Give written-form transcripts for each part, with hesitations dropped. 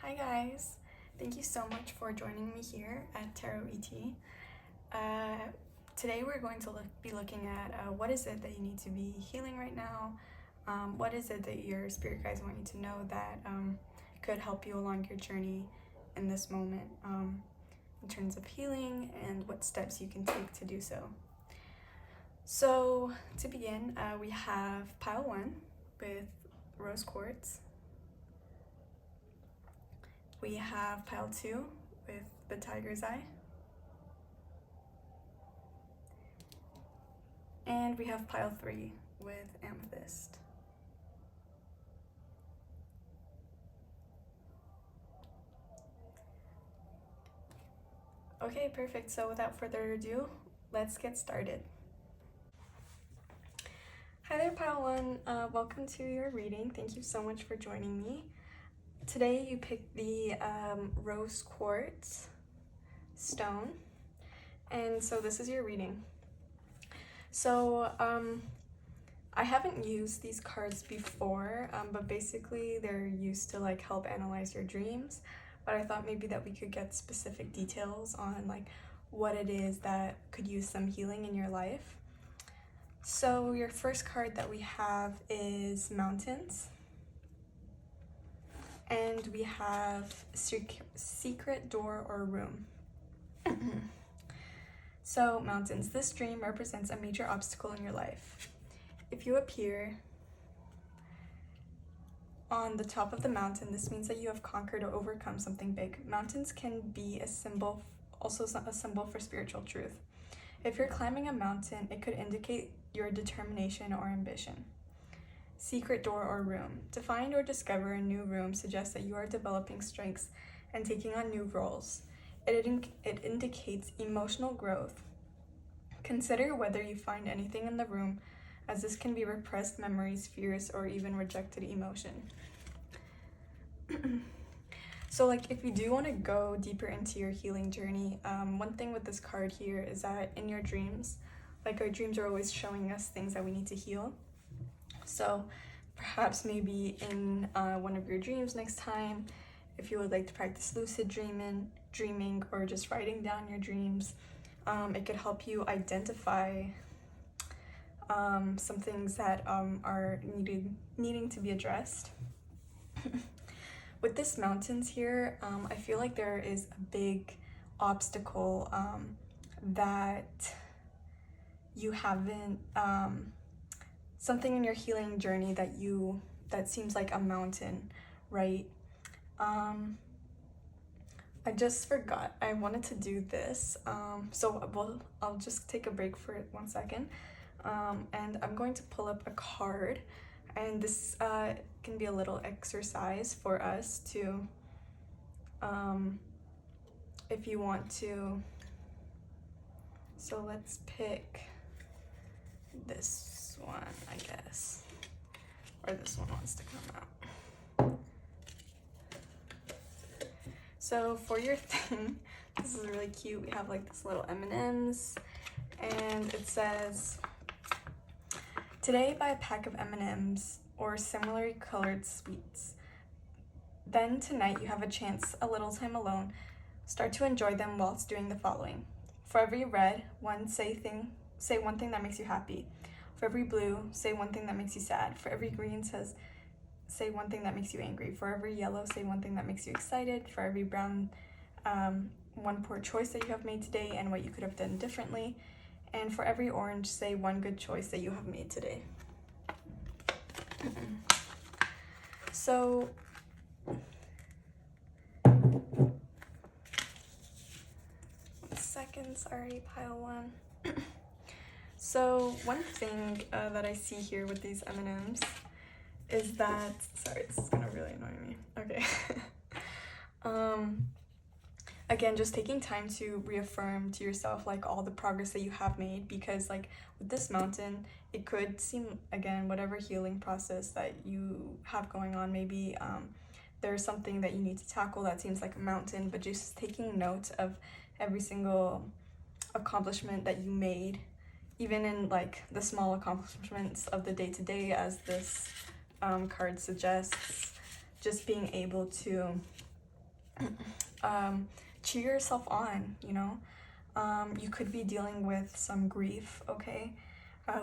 Hi guys, thank you so much for joining me here at Tarot ET. Today we're going to be looking at what is it that you need to be healing right now. What is it that your spirit guides want you to know that could help you along your journey in this moment in terms of healing and what steps you can take to do so. So to begin, we have pile 1 with rose quartz. We have pile 2 with the tiger's eye. And we have pile 3 with amethyst. Okay, perfect. So without further ado, let's get started. Hi there, pile 1. Welcome to your reading. Thank you so much for joining me. Today you picked the rose quartz stone, and so this is your reading. So I haven't used these cards before, but basically they're used to like help analyze your dreams, but I thought maybe that we could get specific details on like what it is that could use some healing in your life. So your first card that we have is mountains. And we have secret door or room. So mountains, this dream represents a major obstacle in your life. If you appear on the top of the mountain, this means that you have conquered or overcome something big. Mountains can be a symbol, also a symbol for spiritual truth. If you're climbing a mountain, it could indicate your determination or ambition. Secret door or room. To find or discover a new room suggests that you are developing strengths and taking on new roles. It indicates emotional growth. Consider whether you find anything in the room, as this can be repressed memories, fears, or even rejected emotion. So like if you do want to go deeper into your healing journey, one thing with this card here is that in your dreams, like our dreams are always showing us things that we need to heal. So perhaps maybe in one of your dreams next time, if you would like to practice lucid dreaming or just writing down your dreams, it could help you identify some things that are needing to be addressed. With this mountains here, I feel like there is a big obstacle that you haven't something in your healing journey that seems like a mountain, right? I just forgot I wanted to do this, so I'll just take a break for 1 second, and I'm going to pull up a card, and this can be a little exercise for us to, if you want to. So let's pick this one, I guess, or this one wants to come out. So for your thing, this is really cute. We have like this little M&Ms, and it says, today buy a pack of M&Ms or similarly colored sweets. Then tonight you have a chance, a little time alone. Start to enjoy them whilst doing the following. For every red, say one thing that makes you happy. For every blue, say one thing that makes you sad. For every green, say one thing that makes you angry. For every yellow, say one thing that makes you excited. For every brown, one poor choice that you have made today and what you could have done differently. And for every orange, say one good choice that you have made today. So sorry, pile 1. So one thing that I see here with these M&Ms is that, sorry, this is gonna really annoy me. Okay. Again, just taking time to reaffirm to yourself like all the progress that you have made, because like with this mountain, it could seem, again, whatever healing process that you have going on, maybe there's something that you need to tackle that seems like a mountain, but just taking note of every single accomplishment that you made, even in like the small accomplishments of the day-to-day, as this card suggests, just being able to cheer yourself on, you know. You could be dealing with some grief, okay,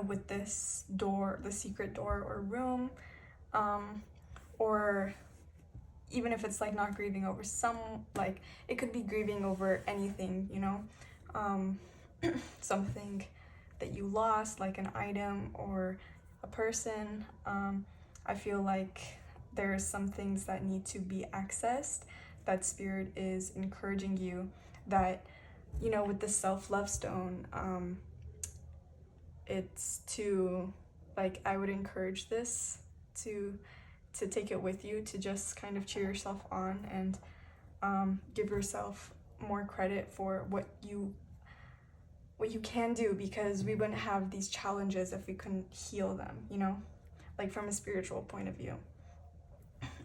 with this door, the secret door or room, or even if it's like not grieving over some, like it could be grieving over anything, you know, something that you lost, like an item or a person. I feel like there are some things that need to be accessed, that spirit is encouraging you, that, you know, with the self-love stone, it's to, like, I would encourage this to take it with you, to just kind of cheer yourself on and give yourself more credit for what you can do, because we wouldn't have these challenges if we couldn't heal them, you know, like from a spiritual point of view.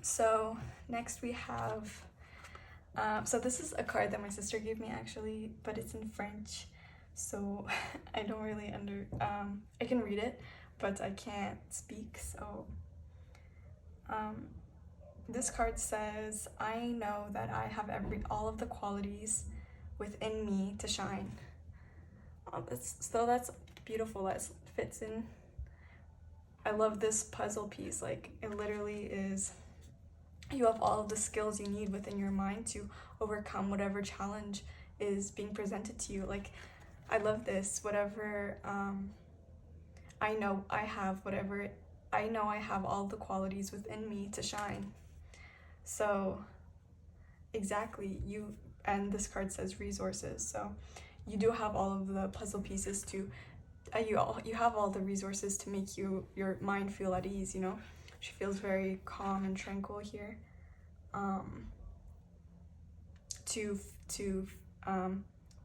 So next we have, so this is a card that my sister gave me actually, but it's in French, so I don't really I can read it, but I can't speak, so this card says, I know that I have all of the qualities within me to shine. That's beautiful. That fits in. I love this puzzle piece. Like, it literally is, you have all of the skills you need within your mind to overcome whatever challenge is being presented to you. Like, I love this. Whatever, I know I have all the qualities within me to shine. So exactly, and this card says resources, so you do have all of the puzzle pieces to, you have all the resources to make your mind feel at ease, you know. She feels very calm and tranquil here, to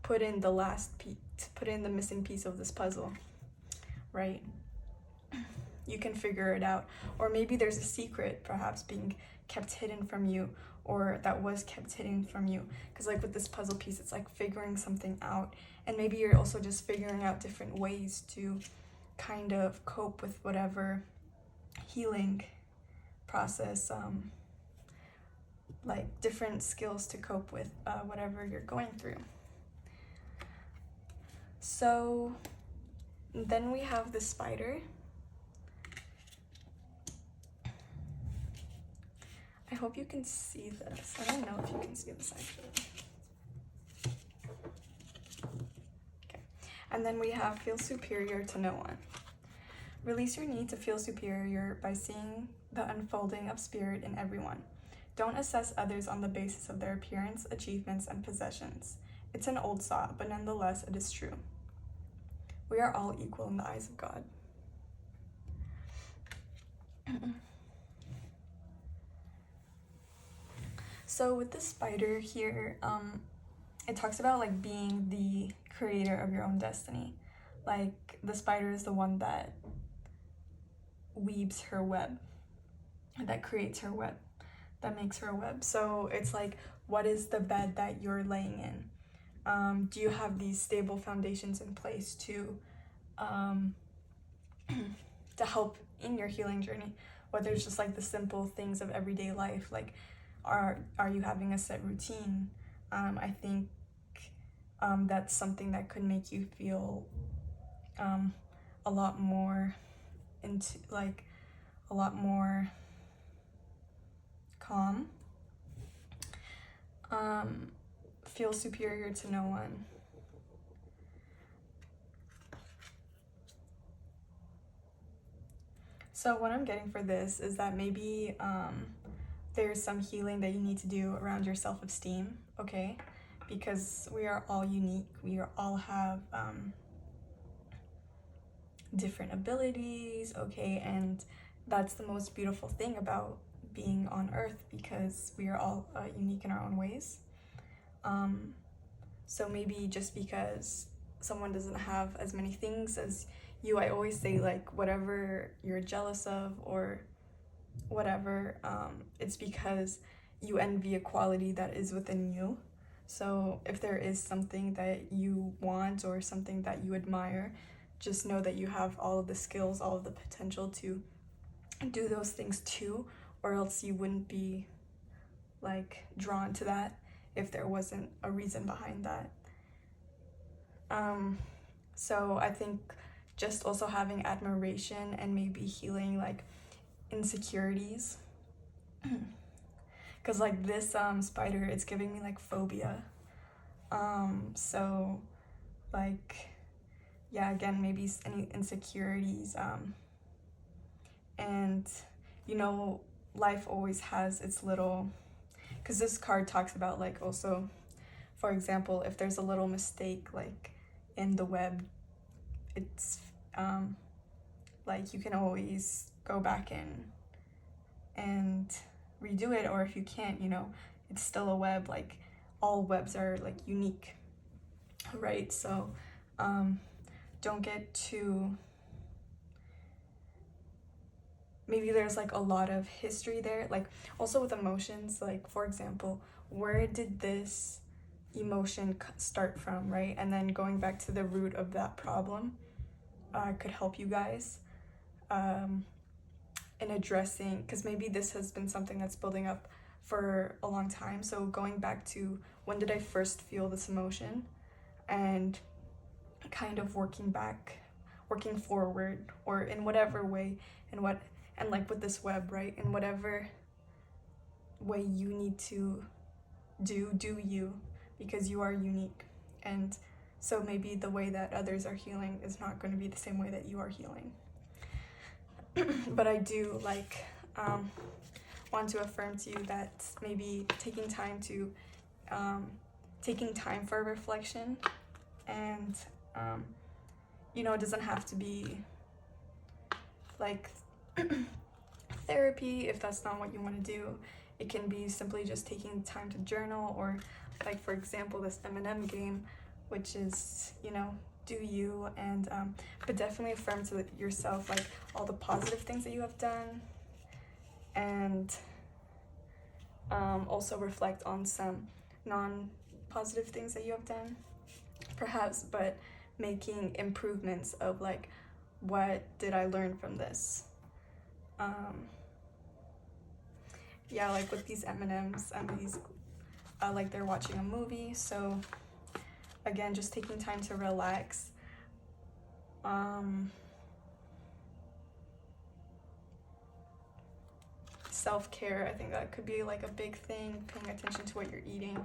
put in the last piece, to put in the missing piece of this puzzle, right? You can figure it out, or maybe there's a secret perhaps being kept hidden from you, or that was kept hidden from you, because like with this puzzle piece, it's like figuring something out, and maybe you're also just figuring out different ways to kind of cope with whatever healing process, like different skills to cope with whatever you're going through. So then we have the spider. I hope you can see this. I don't know if you can see this actually. Okay. And then we have feel superior to no one. Release your need to feel superior by seeing the unfolding of spirit in everyone. Don't assess others on the basis of their appearance, achievements, and possessions. It's an old saw, but nonetheless it is true. We are all equal in the eyes of God. So with the spider here, it talks about like being the creator of your own destiny. Like the spider is the one that weaves her web, that creates her web, that makes her web. So it's like, what is the bed that you're laying in? Do you have these stable foundations in place to help in your healing journey? Whether it's just like the simple things of everyday life, like are you having a set routine? I think that's something that could make you feel a lot more calm. Feel superior to no one. So what I'm getting for this is that maybe there's some healing that you need to do around your self-esteem, okay? Because we are all unique. We all have different abilities, okay? And that's the most beautiful thing about being on Earth, because we are all unique in our own ways. So maybe just because someone doesn't have as many things as you, I always say, like, whatever you're jealous of or whatever, it's because you envy a quality that is within you. So if there is something that you want or something that you admire, just know that you have all of the skills, all of the potential to do those things too, or else you wouldn't be like drawn to that if there wasn't a reason behind that. So I think just also having admiration and maybe healing like insecurities, because like this spider, it's giving me like phobia. So like, yeah, again, maybe any insecurities, and you know, life always has its little, because this card talks about like also, for example, if there's a little mistake like in the web, it's like you can always go back in and redo it, or if you can't, you know, it's still a web. Like all webs are like unique, right? So don't get too, maybe there's like a lot of history there, like also with emotions, like for example, where did this emotion start from, right? And then going back to the root of that problem could help you guys in addressing, because maybe this has been something that's building up for a long time. So going back to when did I first feel this emotion, and kind of working forward, or in whatever way, and like with this web, right, in whatever way you need to do you, because you are unique. And so maybe the way that others are healing is not going to be the same way that you are healing. But I do like want to affirm to you that maybe taking time for reflection, and you know, it doesn't have to be like therapy if that's not what you want to do. It can be simply just taking time to journal, or like for example this M&M game, which is, you know, do you, and but definitely affirm to yourself like all the positive things that you have done, and also reflect on some non-positive things that you have done perhaps, but making improvements of like, what did I learn from this? Yeah, like with these M&Ms and these like they're watching a movie. So again, just taking time to relax. Self-care, I think that could be like a big thing. Paying attention to what you're eating,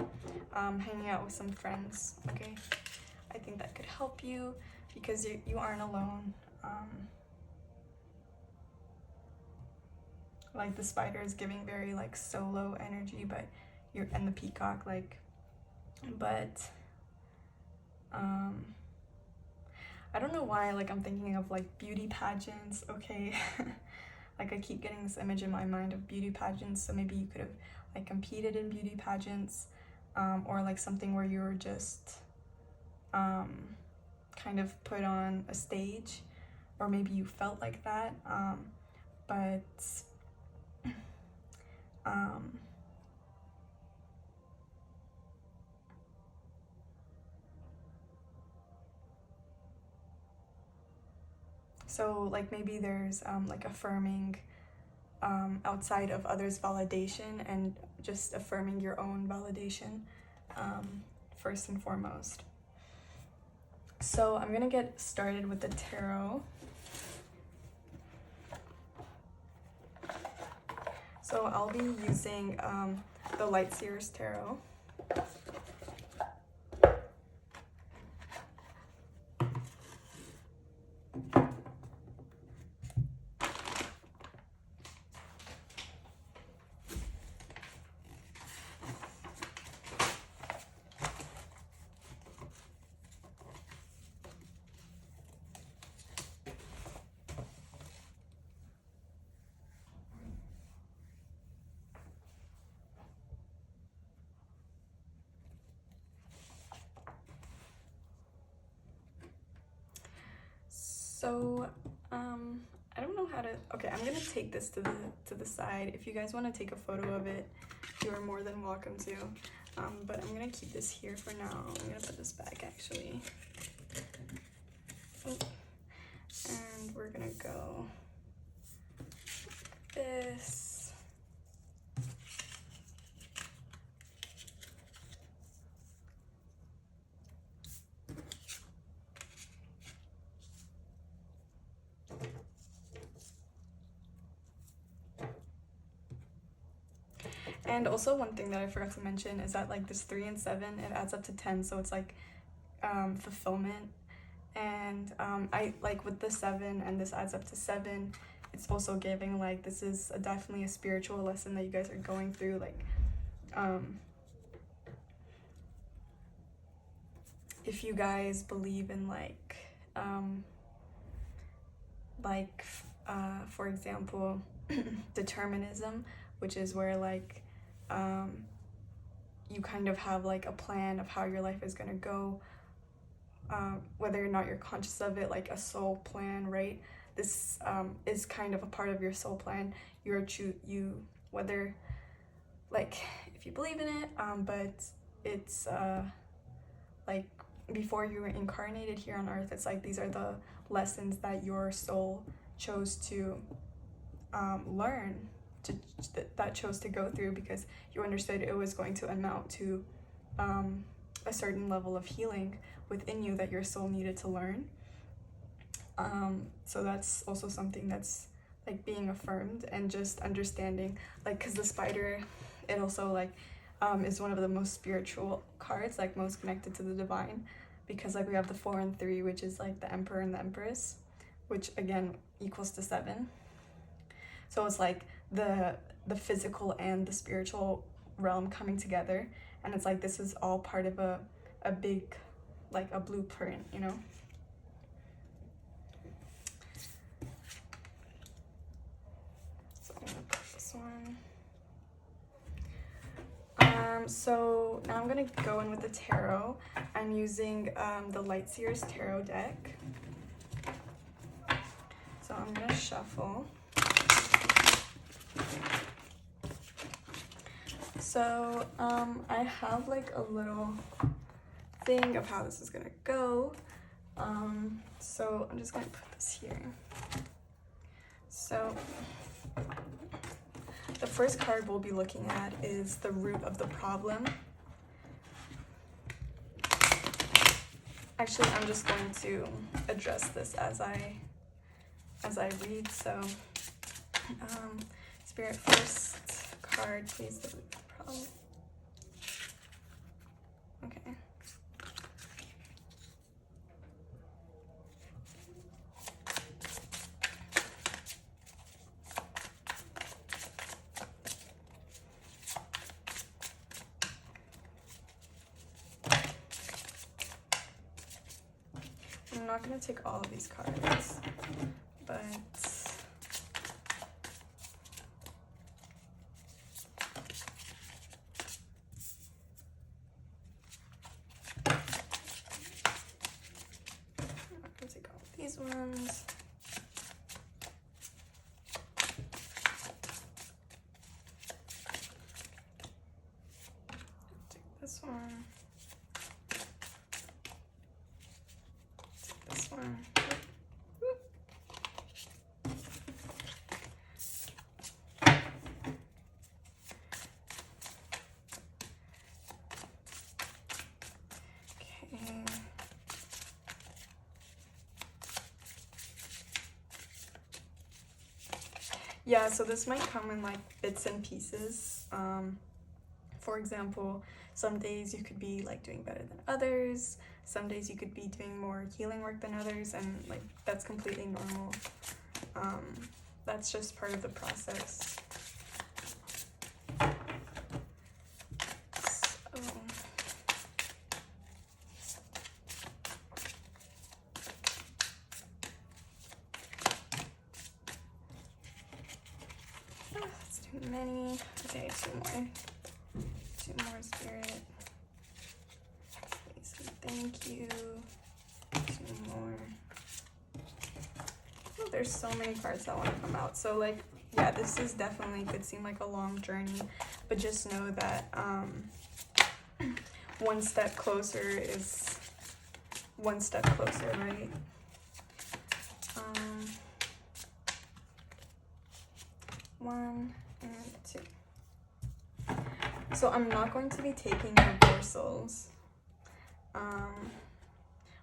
hanging out with some friends. Okay, I think that could help you, because you aren't alone. Like the spider is giving very like solo energy, but and the peacock, like, but I don't know why, like I'm thinking of like beauty pageants, okay? Like I keep getting this image in my mind of beauty pageants, so maybe you could have like competed in beauty pageants, or like something where you were just kind of put on a stage, or maybe you felt like that, but so like maybe there's like affirming outside of others' validation, and just affirming your own validation first and foremost. So I'm gonna get started with the tarot. So I'll be using the Lightseer's Tarot. So I don't know how to, okay, I'm gonna take this to the side. If you guys want to take a photo of it, you are more than welcome to, but I'm gonna keep this here for now. I'm gonna put this back actually. Oh. And we're gonna go like this. And also one thing that I forgot to mention is that like this 3 and 7, it adds up to 10, so it's like fulfillment. And I like with the 7 and this adds up to 7, it's also giving like this is definitely a spiritual lesson that you guys are going through. Like if you guys believe in for example determinism, which is where like you kind of have like a plan of how your life is gonna go, whether or not you're conscious of it, like a soul plan, right? This is kind of a part of your soul plan. Whether like if you believe in it, but it's like before you were incarnated here on earth, it's like these are the lessons that your soul chose to learn, that chose to go through, because you understood it was going to amount to a certain level of healing within you that your soul needed to learn. So that's also something that's like being affirmed, and just understanding, like, because the spider, it also like is one of the most spiritual cards, like most connected to the divine, because like we have the 4 and 3, which is like the Emperor and the Empress, which again equals to 7. So it's like the physical and the spiritual realm coming together, and it's like this is all part of a big, like a blueprint, you know. So I'm gonna put this one. So now I'm gonna go in with the tarot. I'm using the Lightseer's Tarot deck. So I'm gonna shuffle. So I have like a little thing of how this is gonna go. So I'm just gonna put this here. So the first card we'll be looking at is the root of the problem. Actually, I'm just going to address this as I read. So Spirit, first card, please, the root of the problem. Okay. I'm not going to take all of these cards, but I'm not going to take all of these ones. Take this one. Take this one. Yeah, so this might come in like bits and pieces. For example, some days you could be like doing better than others. Some days you could be doing more healing work than others, and like that's completely normal. That's just part of the process. Many. Okay, two more Spirit. Please, thank you. 2 more. Oh, there's so many cards that want to come out. So like, yeah, this is definitely could seem like a long journey, but just know that one step closer is one step closer, right? 1 and 2. So I'm not going to be taking reversals.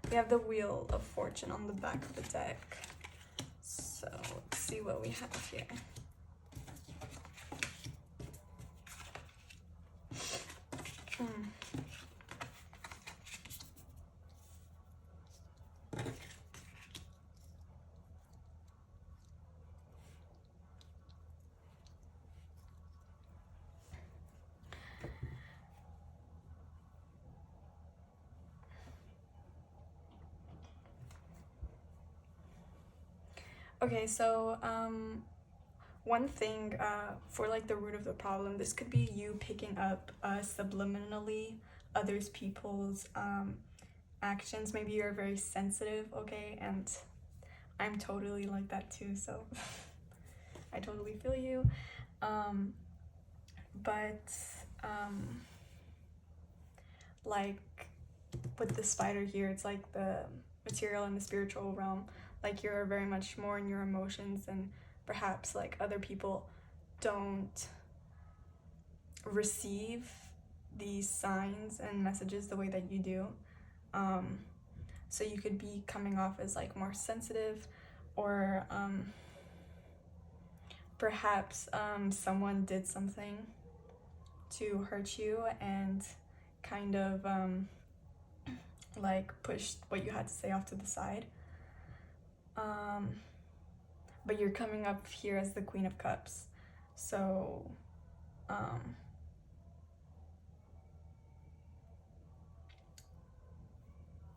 We have the Wheel of Fortune on the back of the deck. So let's see what we have here. Okay, so one thing for like the root of the problem, this could be you picking up subliminally others people's actions. Maybe you're very sensitive, okay, and I'm totally like that too, so I totally feel you. But like with the spider here, it's like the material and the spiritual realm. Like you're very much more in your emotions, and perhaps like other people don't receive these signs and messages the way that you do. So you could be coming off as like more sensitive, or perhaps someone did something to hurt you and kind of like pushed what you had to say off to the side. But you're coming up here as the Queen of Cups. So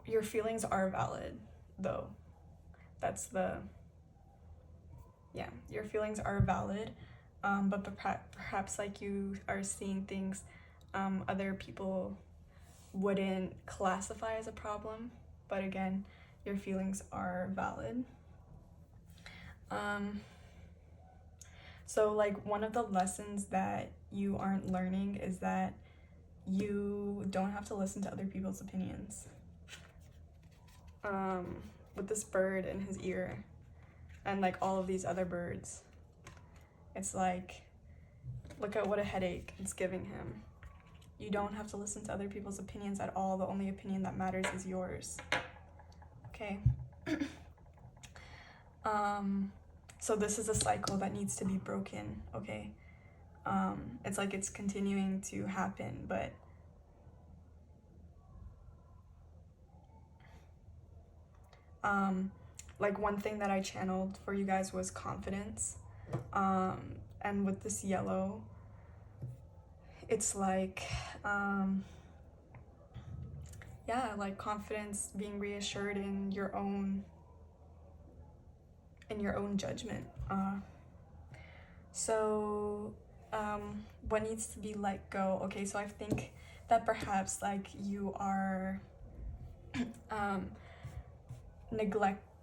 your feelings are valid, though. That's the, yeah, your feelings are valid, but perhaps like you are seeing things other people wouldn't classify as a problem, but again, your feelings are valid. So like one of the lessons that you aren't learning is that you don't have to listen to other people's opinions. With this bird in his ear and like all of these other birds, it's like, look at what a headache it's giving him. You don't have to listen to other people's opinions at all. The only opinion that matters is yours. Okay. So this is a cycle that needs to be broken, okay? It's like it's continuing to happen, but like one thing that I channeled for you guys was confidence. And with this yellow, it's like, yeah, like confidence, being reassured in your own judgment. So what needs to be let go? Okay, so I think that perhaps like you are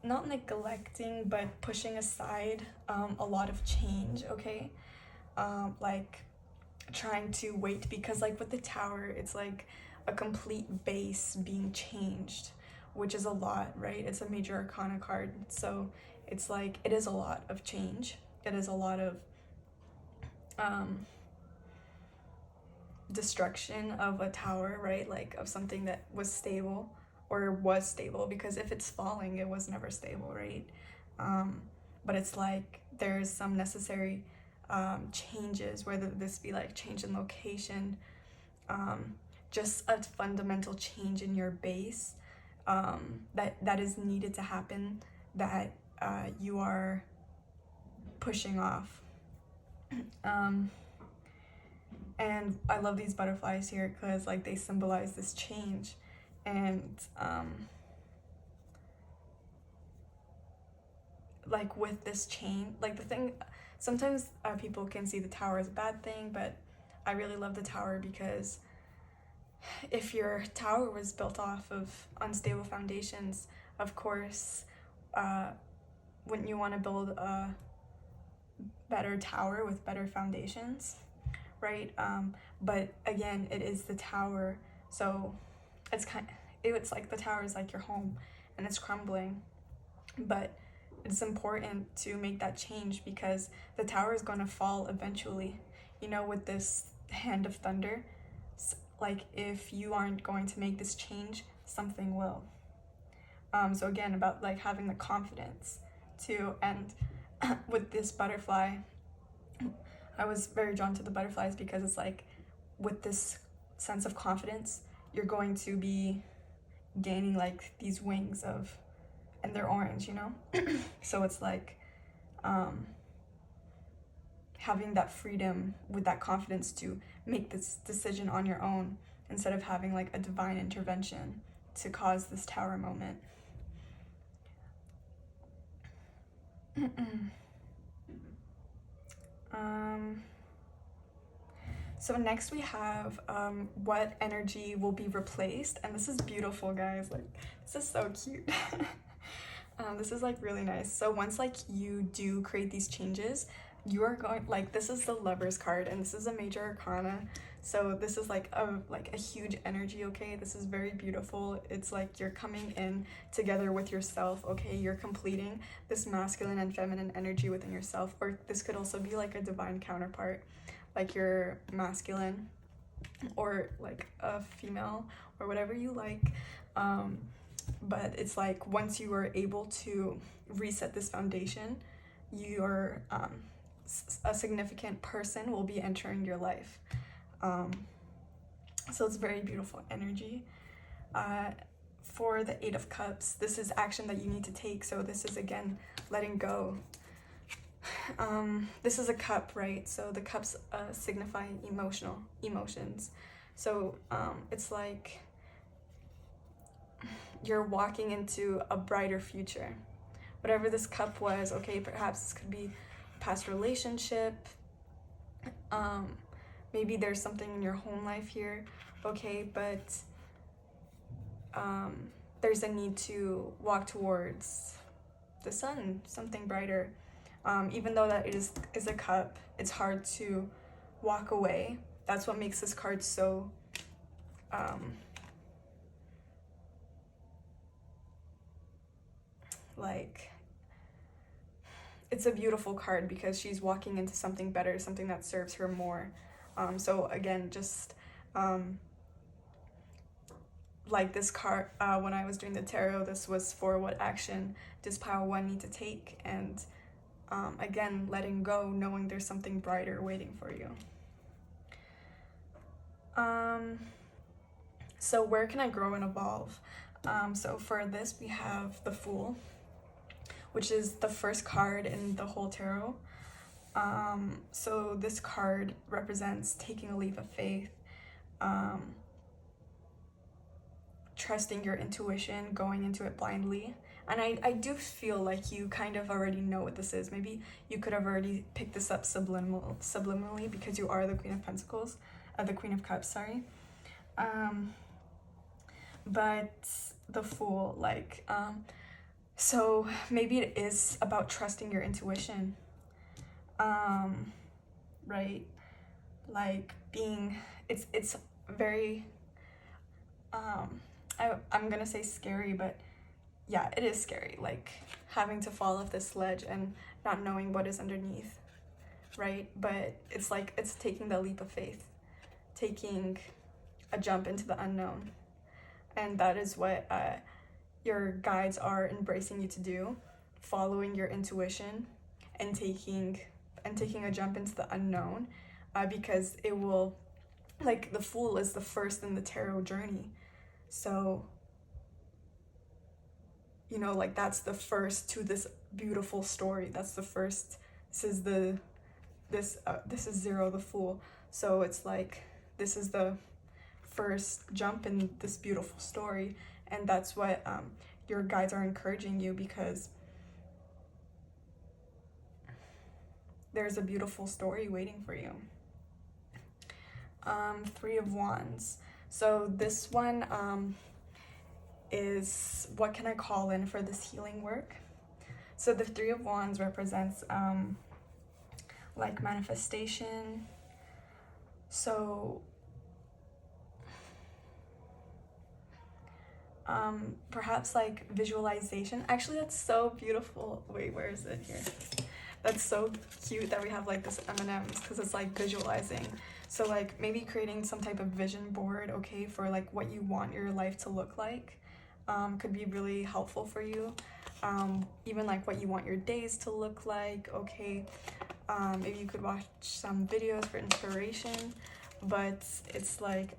not neglecting, but pushing aside a lot of change, okay? Like trying to wait, because like with the tower, it's like a complete base being changed, which is a lot, right? It's a major arcana card, so it's like it is a lot of change. It is a lot of destruction of a tower, right? Like of something that was stable, because if it's falling, it was never stable, right? But it's like there's some necessary changes, whether this be like change in location, just a fundamental change in your base that is needed to happen, that you are pushing off. And I love these butterflies here because like they symbolize this change. And like with this chain, like the thing, sometimes people can see the tower as a bad thing, but I really love the tower because if your tower was built off of unstable foundations, of course, wouldn't you want to build a better tower with better foundations, right? But again, it is the tower, so it's like the tower is like your home and it's crumbling, but it's important to make that change because the tower is going to fall eventually, you know, with this hand of thunder. Like if you aren't going to make this change, something will. So again, about like having the confidence to, and with this butterfly, I was very drawn to the butterflies because it's like with this sense of confidence, you're going to be gaining like these wings of, and they're orange, you know? So it's like having that freedom with that confidence to make this decision on your own instead of having like a divine intervention to cause this tower moment. So next we have what energy will be replaced, and this is beautiful, guys. Like, this is so cute. This is like really nice. So once like you do create these changes, you are going, like, this is the Lover's card, and this is a major arcana. So this is like a huge energy, okay? This is very beautiful. It's like you're coming in together with yourself, okay? You're completing this masculine and feminine energy within yourself, or this could also be like a divine counterpart, like your masculine or like a female or whatever you like. But it's like once you are able to reset this foundation, your a significant person will be entering your life. So it's very beautiful energy. For the Eight of Cups, this is action that you need to take. So this is, again, letting go. This is a cup, right? So the cups signify emotions. So it's like you're walking into a brighter future. Whatever this cup was, okay, perhaps this could be a past relationship. Maybe there's something in your home life here, okay, but there's a need to walk towards the sun, something brighter. Even though that it is a cup, it's hard to walk away. That's what makes this card so like, it's a beautiful card because she's walking into something better, something that serves her more. So again, just like this card, when I was doing the tarot, this was for what action does pile one need to take, and again, letting go, knowing there's something brighter waiting for you. So where can I grow and evolve? So for this, we have the Fool, which is the first card in the whole tarot. So this card represents taking a leap of faith, trusting your intuition, going into it blindly. And I do feel like you kind of already know what this is. Maybe you could have already picked this up subliminally because you are the Queen of Pentacles, the Queen of Cups, sorry. But the Fool, like, so maybe it is about trusting your intuition, right? Like being, it's very, I'm gonna say scary, but yeah, it is scary, like having to fall off this ledge and not knowing what is underneath, right? But it's like, it's taking the leap of faith, taking a jump into the unknown. And that is what your guides are embracing you to do, following your intuition and taking a jump into the unknown, because it will, like, the Fool is the first in the tarot journey. So, you know, like, that's the first to this beautiful story. That's the first. This is Zero, the Fool. So it's like, this is the first jump in this beautiful story, and that's what your guides are encouraging you, because there's a beautiful story waiting for you. Three of Wands. So this one is what can I call in for this healing work. So the Three of Wands represents like manifestation. So perhaps like visualization. Actually, that's so beautiful. Wait, where is it here? That's so cute that we have like this M&Ms, because it's like visualizing. So like maybe creating some type of vision board, okay, for like what you want your life to look like, could be really helpful for you. Even like what you want your days to look like, okay. Maybe you could watch some videos for inspiration, but it's like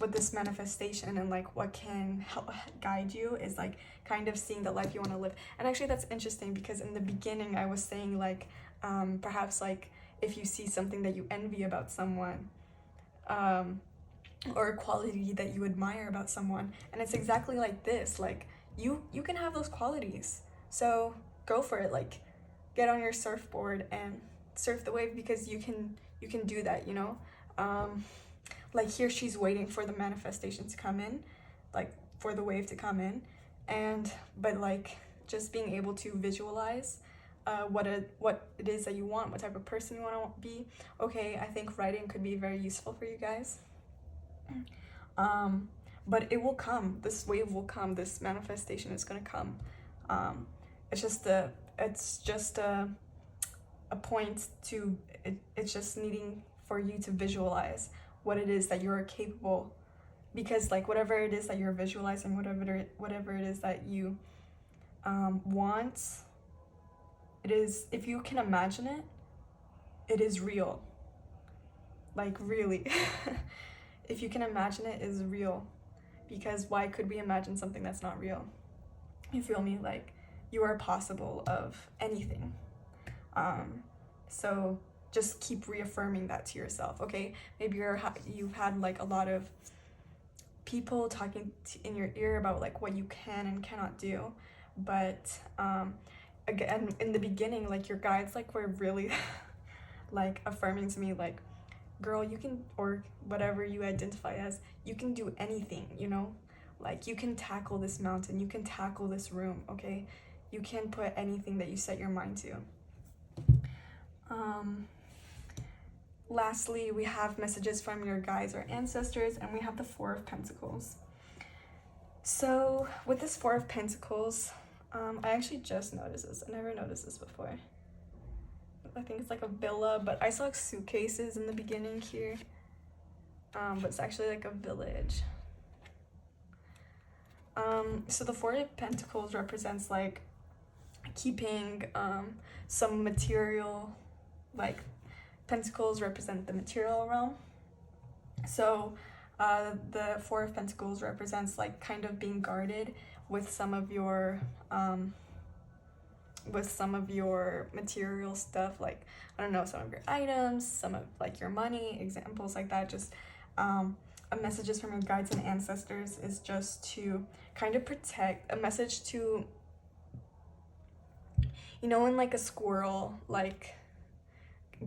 with this manifestation and like what can help guide you is like kind of seeing the life you want to live. And actually that's interesting because in the beginning I was saying like perhaps like if you see something that you envy about someone, or a quality that you admire about someone, and it's exactly like this, like you can have those qualities, so go for it. Like get on your surfboard and surf the wave, because you can do that, you know. Like here she's waiting for the manifestation to come in, like for the wave to come in, but like just being able to visualize what it is that you want, what type of person you want to be. Okay, I think writing could be very useful for you guys. But it will come, this wave will come, this manifestation is gonna come. It's just a point to it's just needing for you to visualize what it is that you're capable, because like whatever it is that you're visualizing, whatever it is that you want, it is, if you can imagine it, it is real. Like really. If you can imagine it, is real, because why could we imagine something that's not real? You feel me? Like you are possible of anything. So just keep reaffirming that to yourself. Okay, maybe you've had like a lot of people talking in your ear about like what you can and cannot do, but again, in the beginning, like your guides like were really like affirming to me like, girl, you can, or whatever you identify as, you can do anything, you know? Like you can tackle this mountain, you can tackle this room, okay? You can put anything that you set your mind to. Lastly, we have messages from your guides or ancestors, and we have the Four of Pentacles. So with this Four of Pentacles, I actually just noticed this. I never noticed this before. I think it's like a villa, but I saw like suitcases in the beginning here. But it's actually like a village. So the Four of Pentacles represents like keeping some material, like Pentacles represent the material realm. So the Four of Pentacles represents like kind of being guarded with some of your material stuff, like I don't know, some of your items, some of like your money, examples like that. Just messages from your guides and ancestors is just to kind of protect, a message to, you know, when like a squirrel like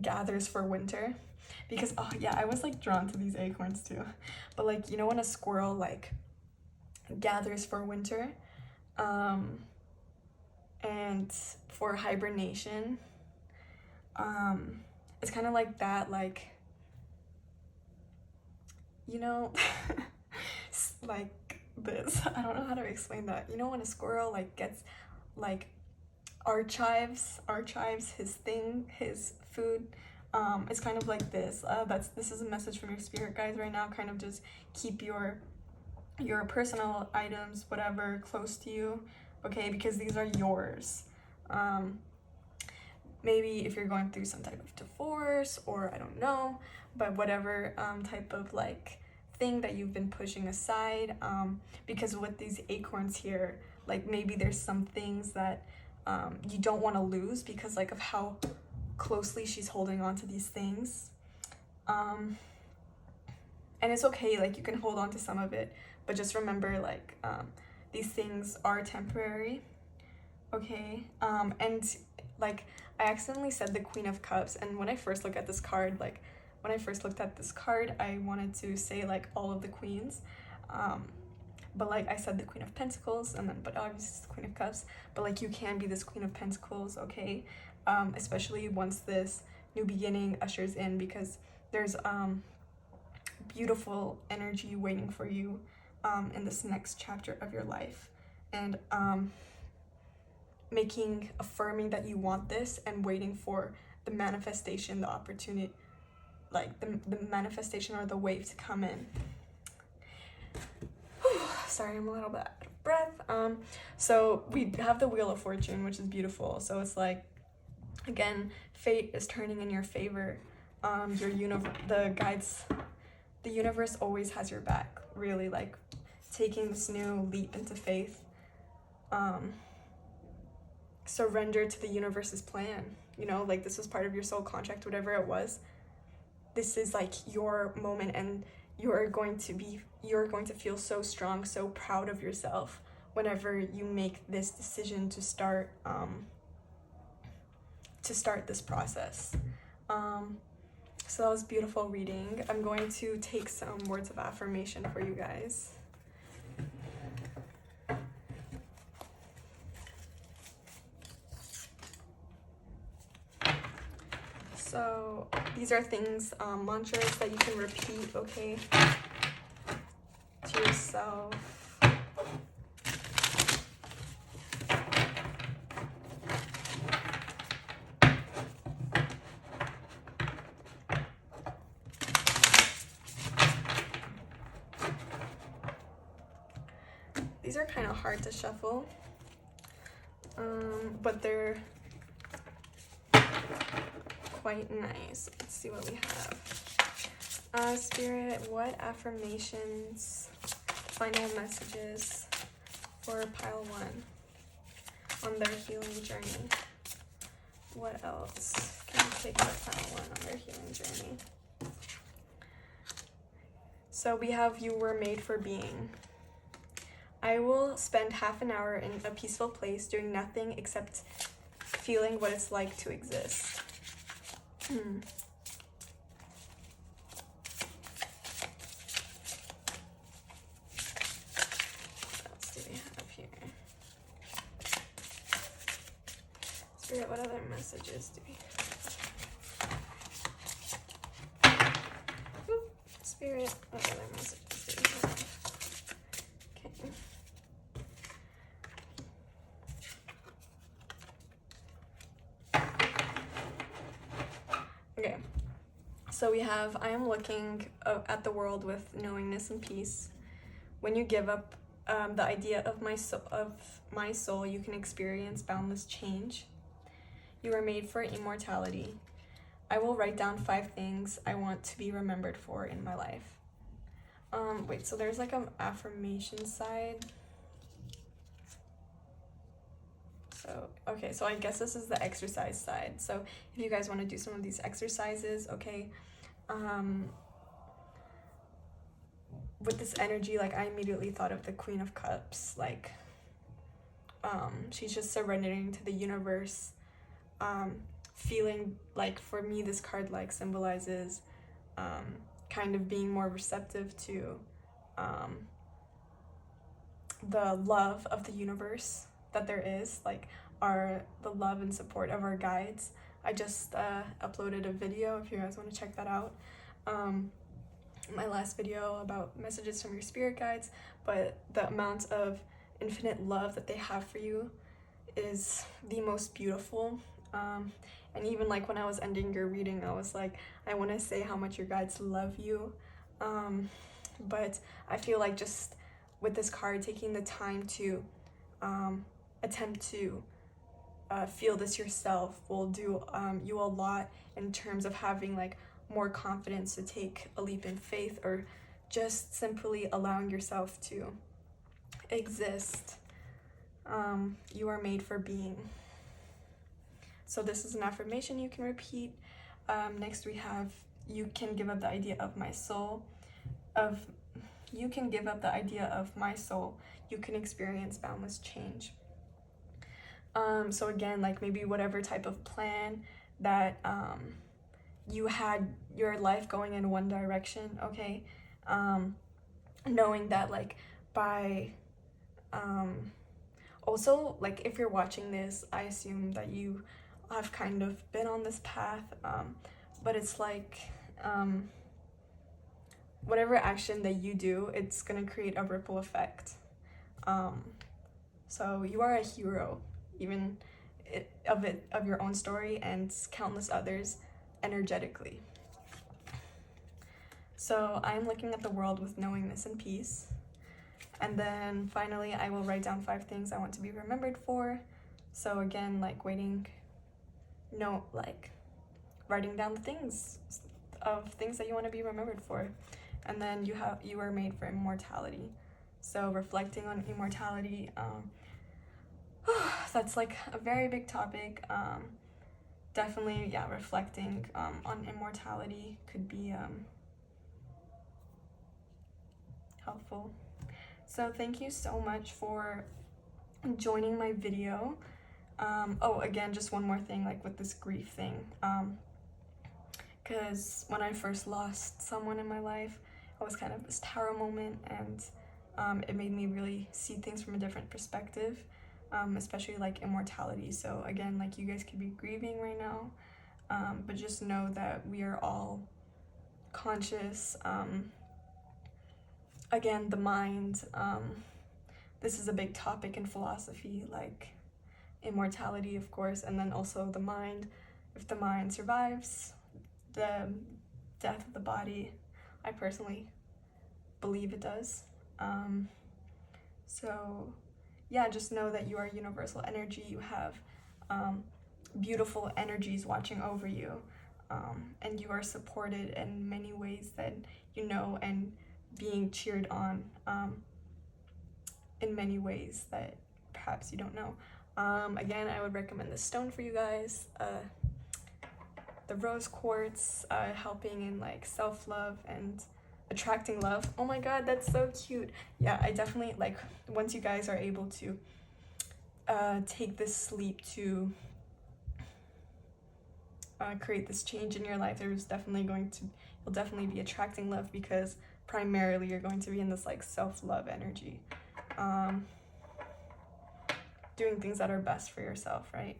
gathers for winter, because oh yeah, I was like drawn to these acorns too, but like, you know, when a squirrel like gathers for winter, and for hibernation, it's kind of like that, like, you know, like this, I don't know how to explain that. You know, when a squirrel like gets like archives his food, it's kind of like this. This is a message from your spirit guides right now. Kind of just keep your personal items, whatever, close to you, okay, because these are yours. Maybe if you're going through some type of divorce, or I don't know, but whatever type of like thing that you've been pushing aside, because with these acorns here, like maybe there's some things that you don't want to lose because like of how closely she's holding on to these things. And it's okay, like you can hold on to some of it, but just remember like these things are temporary, okay? And like I accidentally said the Queen of Cups, and when I first looked at this card, I wanted to say like all of the queens, but like I said the Queen of Pentacles, and then but obviously it's the Queen of Cups, but like you can be this Queen of Pentacles, okay? Especially once this new beginning ushers in, because there's beautiful energy waiting for you in this next chapter of your life, and affirming that you want this and waiting for the manifestation, the opportunity, like the manifestation or the wave to come in. Sorry, I'm a little bit out of breath. So we have the Wheel of Fortune, which is beautiful. So it's like, again, fate is turning in your favor. the universe always has your back, really, like taking this new leap into faith. Surrender to the universe's plan, you know, like this was part of your soul contract, whatever it was. This is like your moment, and you're going to feel so strong, so proud of yourself whenever you make this decision to start this process. So that was beautiful reading. I'm going to take some words of affirmation for you guys. So these are things, mantras that you can repeat, okay, to yourself. These are kind of hard to shuffle, but they're quite nice. Let's see what we have. Spirit, what affirmations, final messages for pile 1 on their healing journey? What else can you take for pile 1 on their healing journey? So we have, you were made for being. I will spend half an hour in a peaceful place doing nothing except feeling what it's like to exist. What else do we have here? Spirit, what other messages do we have? Spirit, what other messages do we have? Okay, so we have, I am looking at the world with knowingness and peace. When you give up the idea of my soul, you can experience boundless change. You are made for immortality. I will write down 5 things I want to be remembered for in my life. Wait, so there's like an affirmation side. So, okay, so I guess this is the exercise side. So if you guys want to do some of these exercises, okay, with this energy, like I immediately thought of the Queen of Cups, like she's just surrendering to the universe, feeling like, for me, this card like symbolizes kind of being more receptive to the love of the universe that there is, like the love and support of our guides. I just uploaded a video if you guys want to check that out. My last video about messages from your spirit guides, but the amount of infinite love that they have for you is the most beautiful. And even like when I was ending your reading, I was like, I want to say how much your guides love you, but I feel like just with this card, taking the time to attempt to feel this yourself will do you a lot in terms of having like more confidence to take a leap in faith, or just simply allowing yourself to exist. You are made for being. So this is an affirmation you can repeat. Next we have, you can give up the idea of my soul. You can give up the idea of my soul. You can experience boundless change. So again, like maybe whatever type of plan that you had your life going in one direction, okay? Knowing that like by also, like if you're watching this, I assume that you have kind of been on this path, but it's like whatever action that you do, it's gonna create a ripple effect. So you are a hero, even of your own story and countless others energetically. So I'm looking at the world with knowingness and peace. And then finally, I will write down 5 things I want to be remembered for. So again, like writing down the things of things that you want to be remembered for. And then you are made for immortality. So reflecting on immortality, that's like a very big topic. Definitely, yeah, reflecting on immortality could be helpful. So thank you so much for joining my video. Oh, again, just one more thing, like with this grief thing, because when I first lost someone in my life, it was kind of this tower moment, and it made me really see things from a different perspective, especially like immortality. So again, like you guys could be grieving right now, but just know that we are all conscious. Again, the mind, this is a big topic in philosophy, like immortality, of course, and then also the mind. If the mind survives the death of the body, I personally believe it does. So yeah, just know that you are universal energy. You have beautiful energies watching over you, and you are supported in many ways that you know, and being cheered on in many ways that perhaps you don't know. Again, I would recommend this stone for you guys. The rose quartz, helping in like self-love and attracting love. Oh my god, that's so cute. Yeah, I definitely, like, once you guys are able to take this leap to create this change in your life, you'll definitely be attracting love, because primarily you're going to be in this like self-love energy, doing things that are best for yourself, right?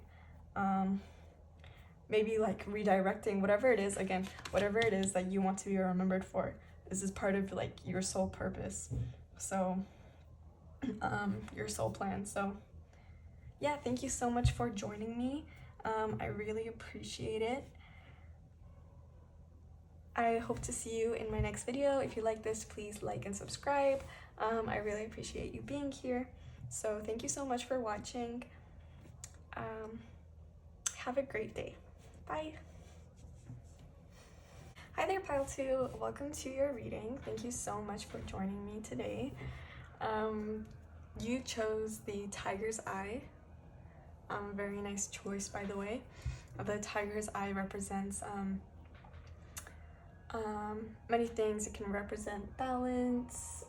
Maybe like redirecting whatever it is, again, whatever it is that you want to be remembered for. This is part of like your soul purpose, so your soul plan. So yeah, thank you so much for joining me. I really appreciate it. I hope to see you in my next video. If you like this, please like and subscribe. I really appreciate you being here. So thank you so much for watching. Have a great day. Bye. Hi there, Pile 2. Welcome to your reading. Thank you so much for joining me today. You chose the Tiger's Eye. Very nice choice, by the way. The Tiger's Eye represents many things. It can represent balance,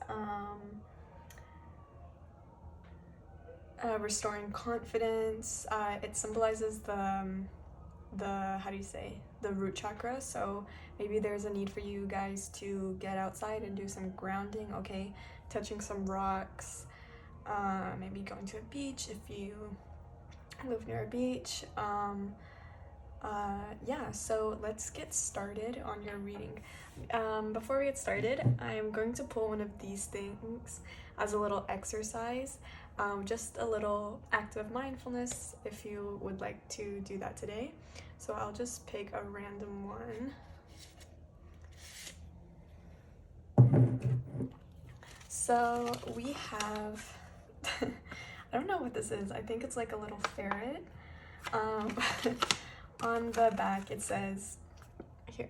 restoring confidence. It symbolizes the how do you say, the root chakra. So maybe there's a need for you guys to get outside and do some grounding, okay? Touching some rocks, maybe going to a beach if you live near a beach. Yeah, so let's get started on your reading. Before we get started, I'm going to pull one of these things as a little exercise, just a little act of mindfulness if you would like to do that today. So I'll just pick a random one. So we have, I don't know what this is. I think it's like a little ferret. On the back it says, here,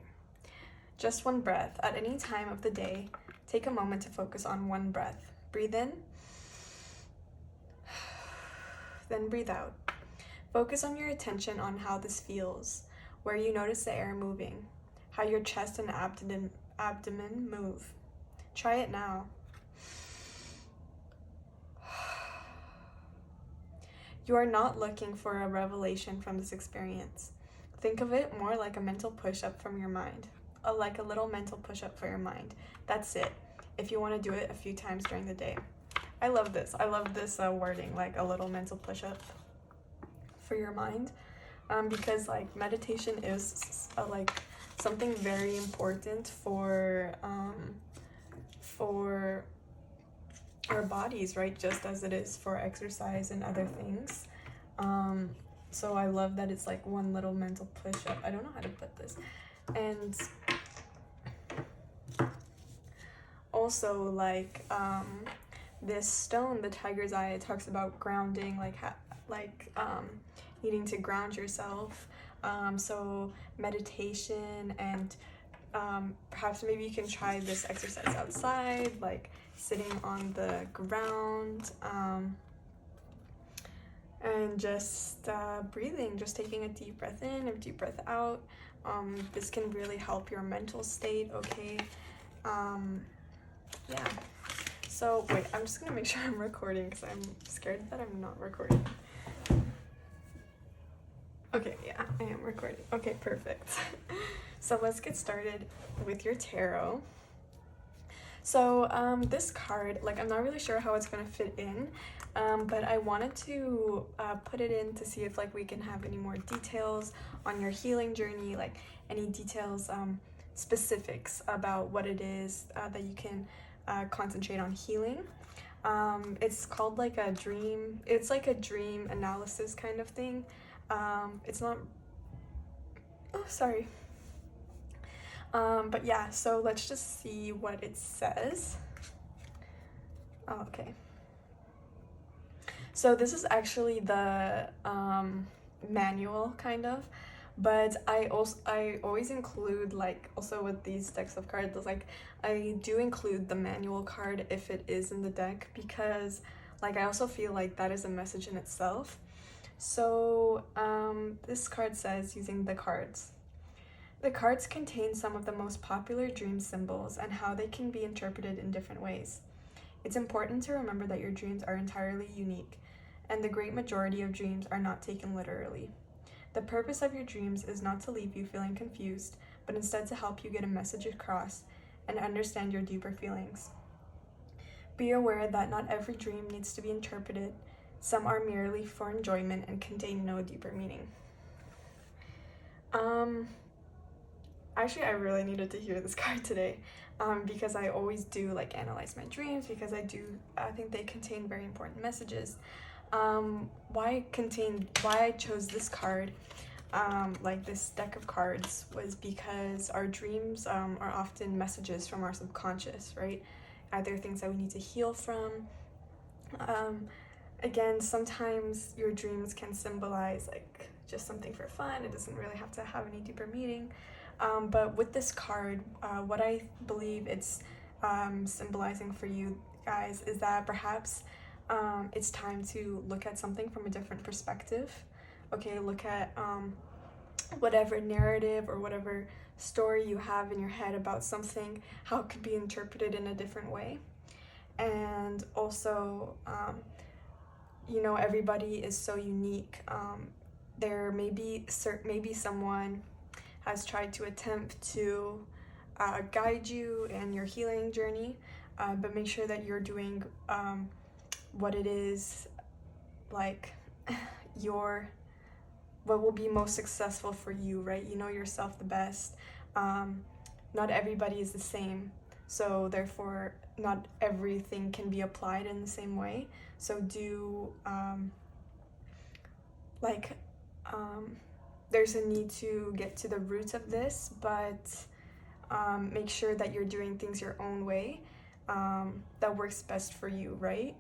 just one breath. At any time of the day, take a moment to focus on one breath. Breathe in, then breathe out. Focus on your attention on how this feels, where you notice the air moving, how your chest and abdomen move. Try it now. You are not looking for a revelation from this experience. Think of it more like a mental push-up from your mind, like a little mental push-up for your mind. That's it, if you want to do it a few times during the day. I love this wording, like a little mental push-up for your mind, because like meditation is like something very important for our bodies, right? Just as it is for exercise and other things. So I love that it's like one little mental push-up. I don't know how to put this. And also like this stone, the Tiger's Eye, it talks about grounding, like needing to ground yourself. So meditation and perhaps maybe you can try this exercise outside, like sitting on the ground, and just breathing, just taking a deep breath in, a deep breath out. This can really help your mental state, okay? Yeah. So wait, I'm just gonna make sure I'm recording because I'm scared that I'm not recording. Okay, yeah, I am recording. Okay, perfect. So let's get started with your tarot. So this card, like, I'm not really sure how it's gonna fit in, but I wanted to put it in to see if like we can have any more details on your healing journey, like any details, specifics about what it is that you can concentrate on healing. It's called like a dream, it's like a dream analysis kind of thing. It's not, oh, sorry. But yeah, so let's just see what it says. Oh, okay. So this is actually the manual, kind of, but I always include, like, also with these decks of cards, like, I do include the manual card if it is in the deck, because like I also feel like that is a message in itself. So this card says, using the cards. The cards contain some of the most popular dream symbols and how they can be interpreted in different ways. It's important to remember that your dreams are entirely unique, and the great majority of dreams are not taken literally. The purpose of your dreams is not to leave you feeling confused, but instead to help you get a message across and understand your deeper feelings. Be aware that not every dream needs to be interpreted. Some are merely for enjoyment and contain no deeper meaning. Actually, I really needed to hear this card today, because I always do like analyze my dreams, because I think they contain very important messages. Why I chose this card, like this deck of cards, was because our dreams are often messages from our subconscious, right? Either things that we need to heal from. Again, sometimes your dreams can symbolize like just something for fun. It doesn't really have to have any deeper meaning. But with this card, what I believe it's symbolizing for you guys is that perhaps it's time to look at something from a different perspective. Okay, look at whatever narrative or whatever story you have in your head about something, how it could be interpreted in a different way. And also, you know, everybody is so unique. There may be someone has tried to attempt to guide you in your healing journey, but make sure that you're doing what it is, like what will be most successful for you, right? You know yourself the best. Not everybody is the same, so therefore not everything can be applied in the same way. So there's a need to get to the roots of this, but make sure that you're doing things your own way, that works best for you, right?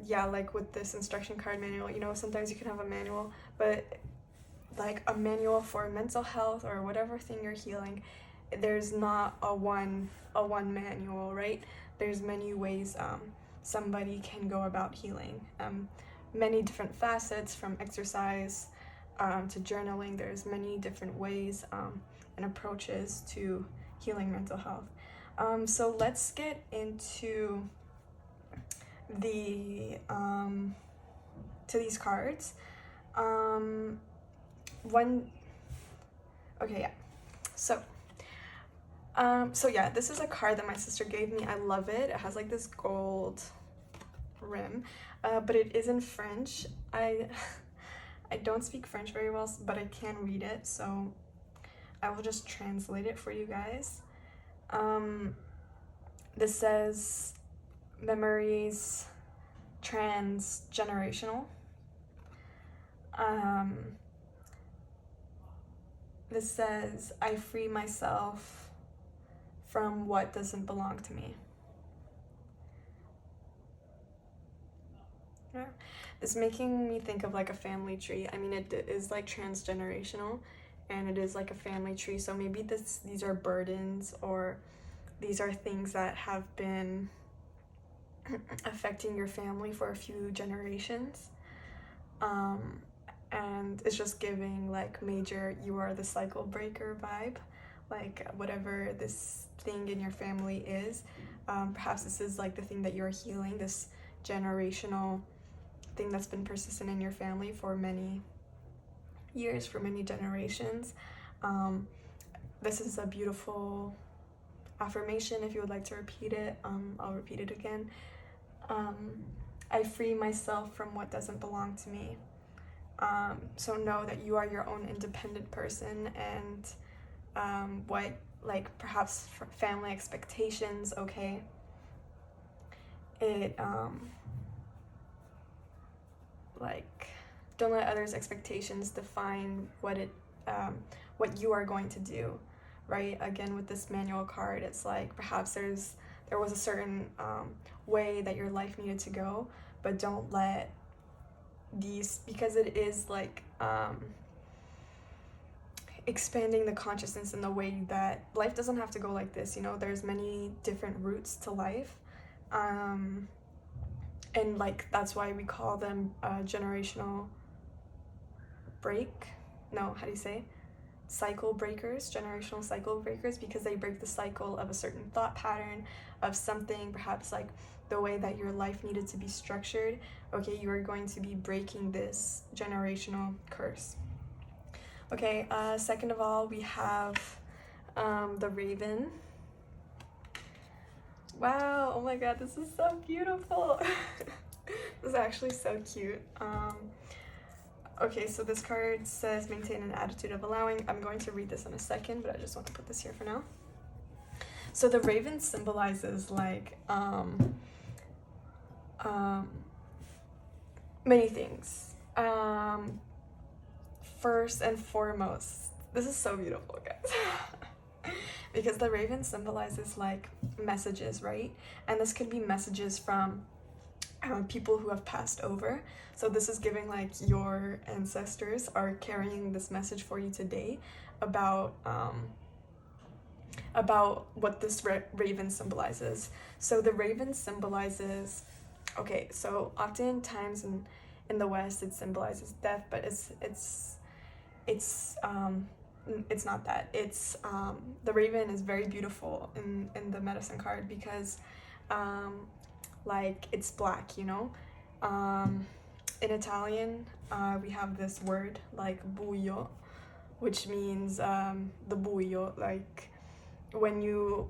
Yeah, like with this instruction card manual, you know, sometimes you can have a manual, but like a manual for mental health or whatever thing you're healing, there's not a one manual, right? There's many ways somebody can go about healing. Many different facets, from exercise to journaling. There's many different ways and approaches to healing mental health. So let's get into the to these cards. So yeah, this is a card that my sister gave me. I love it. It has like this gold rim, but it is in French. I don't speak French very well, but I can read it, so I will just translate it for you guys. This says, memories transgenerational. This says, I free myself from what doesn't belong to me. Yeah. It's making me think of like a family tree. I mean, it is like transgenerational, and it is like a family tree. So maybe these are burdens, or these are things that have been affecting your family for a few generations. And it's just giving like major you are the cycle breaker vibe, like whatever this thing in your family is. Perhaps this is like the thing that you're healing, this generational thing that's been persistent in your family for many years, for many generations. This is a beautiful affirmation. If you would like to repeat it, I'll repeat it again. I free myself from what doesn't belong to me. So know that you are your own independent person, and what, like, perhaps family expectations, okay, it like, don't let others' expectations define what you are going to do, right? Again, with this manual card, it's like perhaps there was a certain way that your life needed to go, but don't let these, because it is like expanding the consciousness in the way that life doesn't have to go like this, you know. There's many different routes to life, and like that's why we call them generational break, no, how do you say, cycle breakers, generational cycle breakers, because they break the cycle of a certain thought pattern, of something, perhaps like the way that your life needed to be structured. Okay, you are going to be breaking this generational curse. Okay, second of all, we have the raven. Wow, oh my god, this is so beautiful. This is actually so cute. Okay, so this card says maintain an attitude of allowing. I'm going to read this in a second, but I just want to put this here for now. So the raven symbolizes like many things. First and foremost, this is so beautiful, guys. Because the raven symbolizes like messages, right? And this could be messages from people who have passed over. So this is giving like your ancestors are carrying this message for you today about what this raven symbolizes. So the raven symbolizes, okay, so oftentimes in the West it symbolizes death, but it's not that. It's the raven is very beautiful in the medicine card, because like it's black, you know. In Italian we have this word like buio, which means the buio, like when you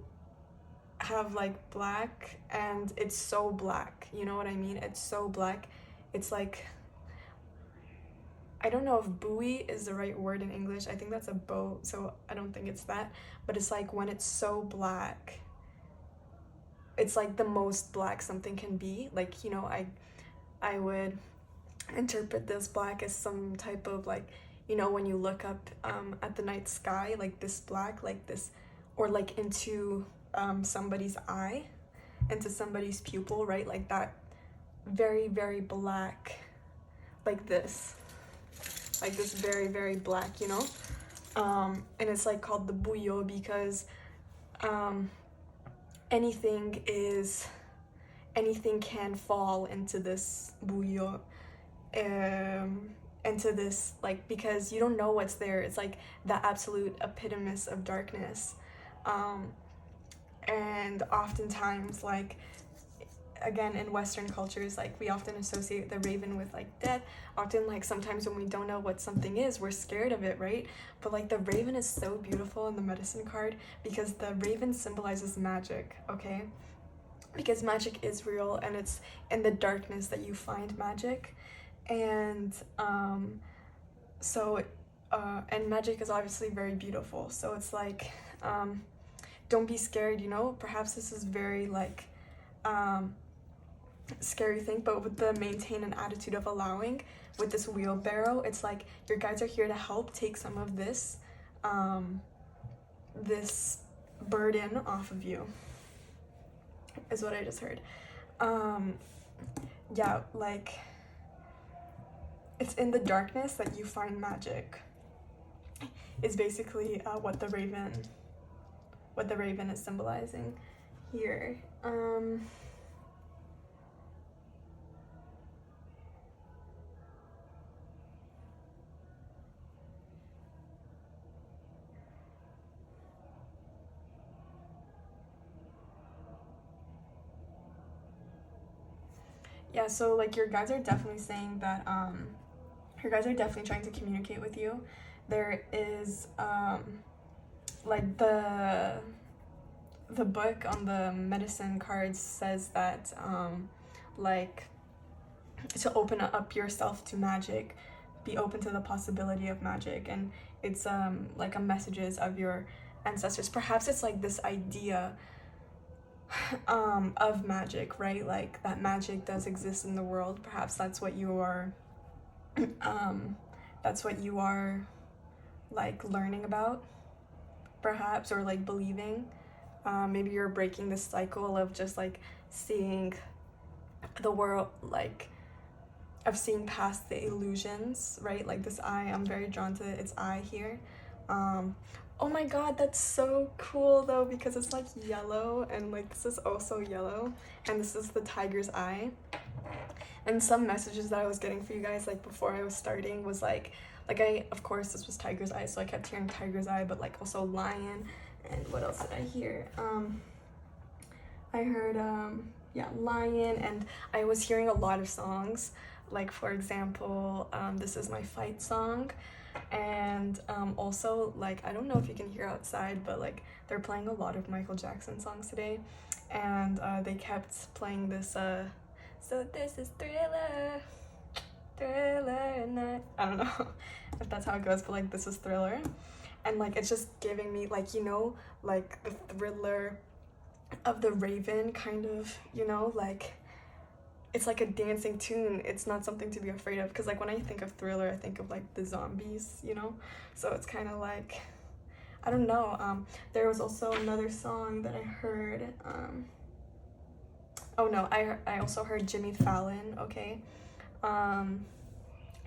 have like black and it's so black, you know what I mean? It's so black. It's like, I don't know if buoy is the right word in English. I think that's a boat, so I don't think it's that. But it's like when it's so black, it's like the most black something can be. Like, you know, I would interpret this black as some type of like, you know, when you look up at the night sky, like this black, like this, or like into somebody's eye, into somebody's pupil, right? Like that very, very black, like this very, very black, you know. And it's like called the buio because anything can fall into this buio, into this, like, because you don't know what's there. It's like the absolute epitome of darkness. And oftentimes, like, again, in Western cultures, like, we often associate the raven with like death. Often, like, sometimes when we don't know what something is, we're scared of it, right? But like the raven is so beautiful in the medicine card because the raven symbolizes magic, okay? Because magic is real, and it's in the darkness that you find magic. And and magic is obviously very beautiful, so it's like, don't be scared, you know. Perhaps this is very like scary thing, but with the maintain an attitude of allowing, with this wheelbarrow, it's like your guides are here to help take some of this this burden off of you, is what I just heard. Yeah, like, it's in the darkness that you find magic. is basically what the raven is symbolizing here. Yeah, so like your guides are definitely saying that your guides are definitely trying to communicate with you. There is like the book on the medicine cards says that like to open up yourself to magic, be open to the possibility of magic, and it's like a messages of your ancestors. Perhaps it's like this idea of magic, right? Like that magic does exist in the world. Perhaps that's what you are like learning about, perhaps, or like believing. Maybe you're breaking this cycle of just like seeing the world, like of seeing past the illusions, right? Like this eye, I'm very drawn to its eye here. Oh my god, that's so cool though, because it's like yellow, and like this is also yellow, and this is the tiger's eye. And some messages that I was getting for you guys like before I was starting was like I, of course this was tiger's eye, so I kept hearing tiger's eye, but like also lion, and what else did I hear? I heard yeah, lion, and I was hearing a lot of songs, like for example This Is My Fight song, and also like I don't know if you can hear outside, but like they're playing a lot of Michael Jackson songs today, and they kept playing this so this is Thriller, and I don't know if that's how it goes, but like this is Thriller, and like it's just giving me like, you know, like the thriller of the raven kind of, you know, like it's like a dancing tune. It's not something to be afraid of, because like when I think of Thriller I think of like the zombies, you know, so it's kind of like, I don't know. There was also another song that I heard, oh no, I also heard Jimmy Fallon, okay. I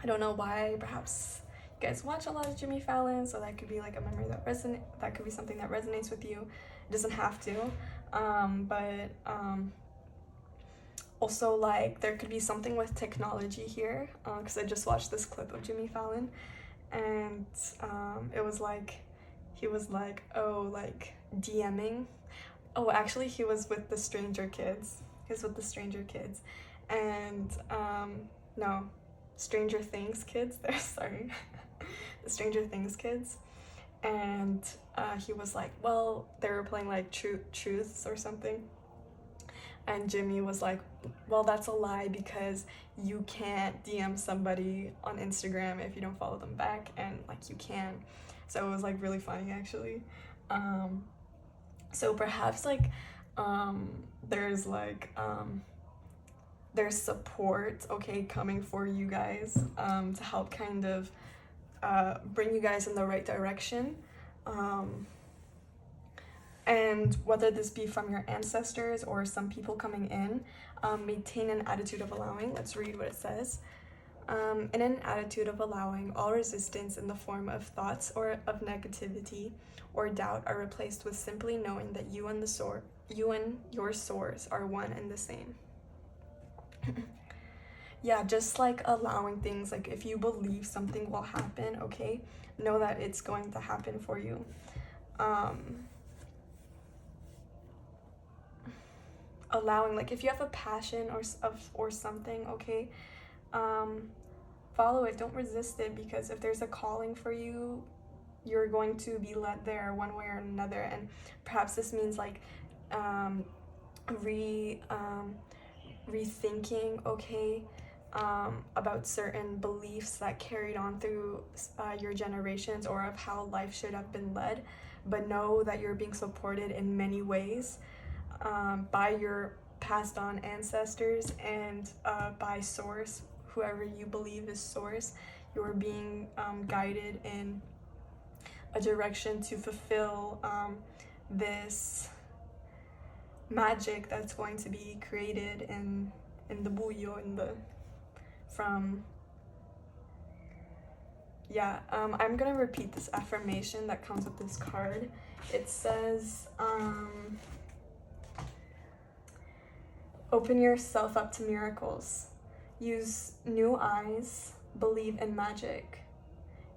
don't know why, perhaps you guys watch a lot of Jimmy Fallon, so that could be like a memory that could be something that resonates with you. It doesn't have to, but also like there could be something with technology here, because I just watched this clip of Jimmy Fallon, and it was like he was like, oh, like DMing. Oh, actually he was with the Stranger Kids. And no, Stranger Things kids. There, sorry, the Stranger Things kids. And he was like, well, they were playing like truths or something, and Jimmy was like, well, that's a lie, because you can't DM somebody on Instagram if you don't follow them back, and like you can. So it was like really funny actually. So perhaps like there's like there's support, okay, coming for you guys, to help kind of bring you guys in the right direction, and whether this be from your ancestors or some people coming in, maintain an attitude of allowing. Let's read what it says. In an attitude of allowing, all resistance in the form of thoughts or of negativity or doubt are replaced with simply knowing that you and your source are one and the same. Yeah, just like allowing things, like if you believe something will happen, okay, know that it's going to happen for you. Allowing, like if you have a passion or something, okay, follow it, don't resist it, because if there's a calling for you, you're going to be led there one way or another. And perhaps this means like rethinking, okay, about certain beliefs that carried on through your generations, or of how life should have been led. But know that you're being supported in many ways, by your passed on ancestors, and by source, whoever you believe is source. You're being guided in a direction to fulfill this magic that's going to be created in the buyo, from yeah, I'm gonna repeat this affirmation that comes with this card. It says, open yourself up to miracles. Use new eyes. Believe in magic.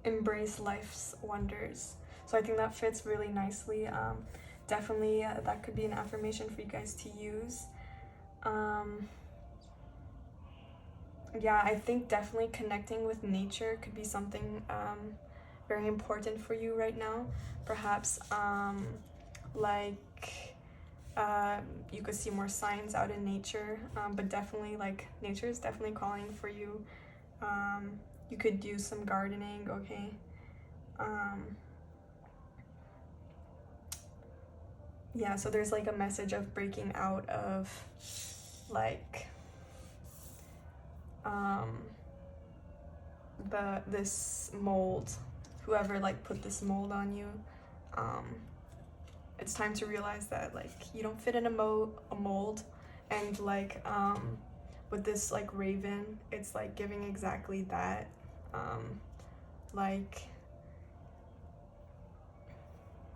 Embrace life's wonders. So I think that fits really nicely. Definitely that could be an affirmation for you guys to use. Yeah, I think definitely connecting with nature could be something very important for you right now. Perhaps you could see more signs out in nature, but definitely like nature is definitely calling for you. You could do some gardening, okay? Yeah, so there's like a message of breaking out of like this mold, whoever like put this mold on you. It's time to realize that like you don't fit in a mold, and like with this like raven, it's like giving exactly that. Like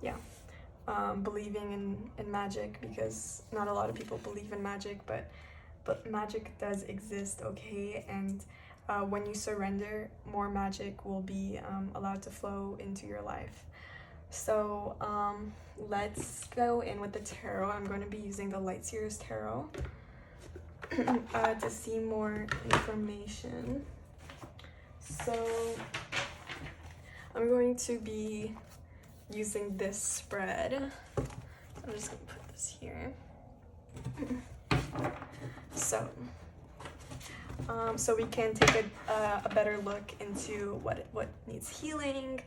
yeah, believing in magic, because not a lot of people believe in magic, but magic does exist, okay? And when you surrender, more magic will be allowed to flow into your life. So let's go in with the tarot. I'm going to be using the Light Seers Tarot to see more information. So I'm going to be using this spread. I'm just going to put this here. So we can take a better look into what needs healing,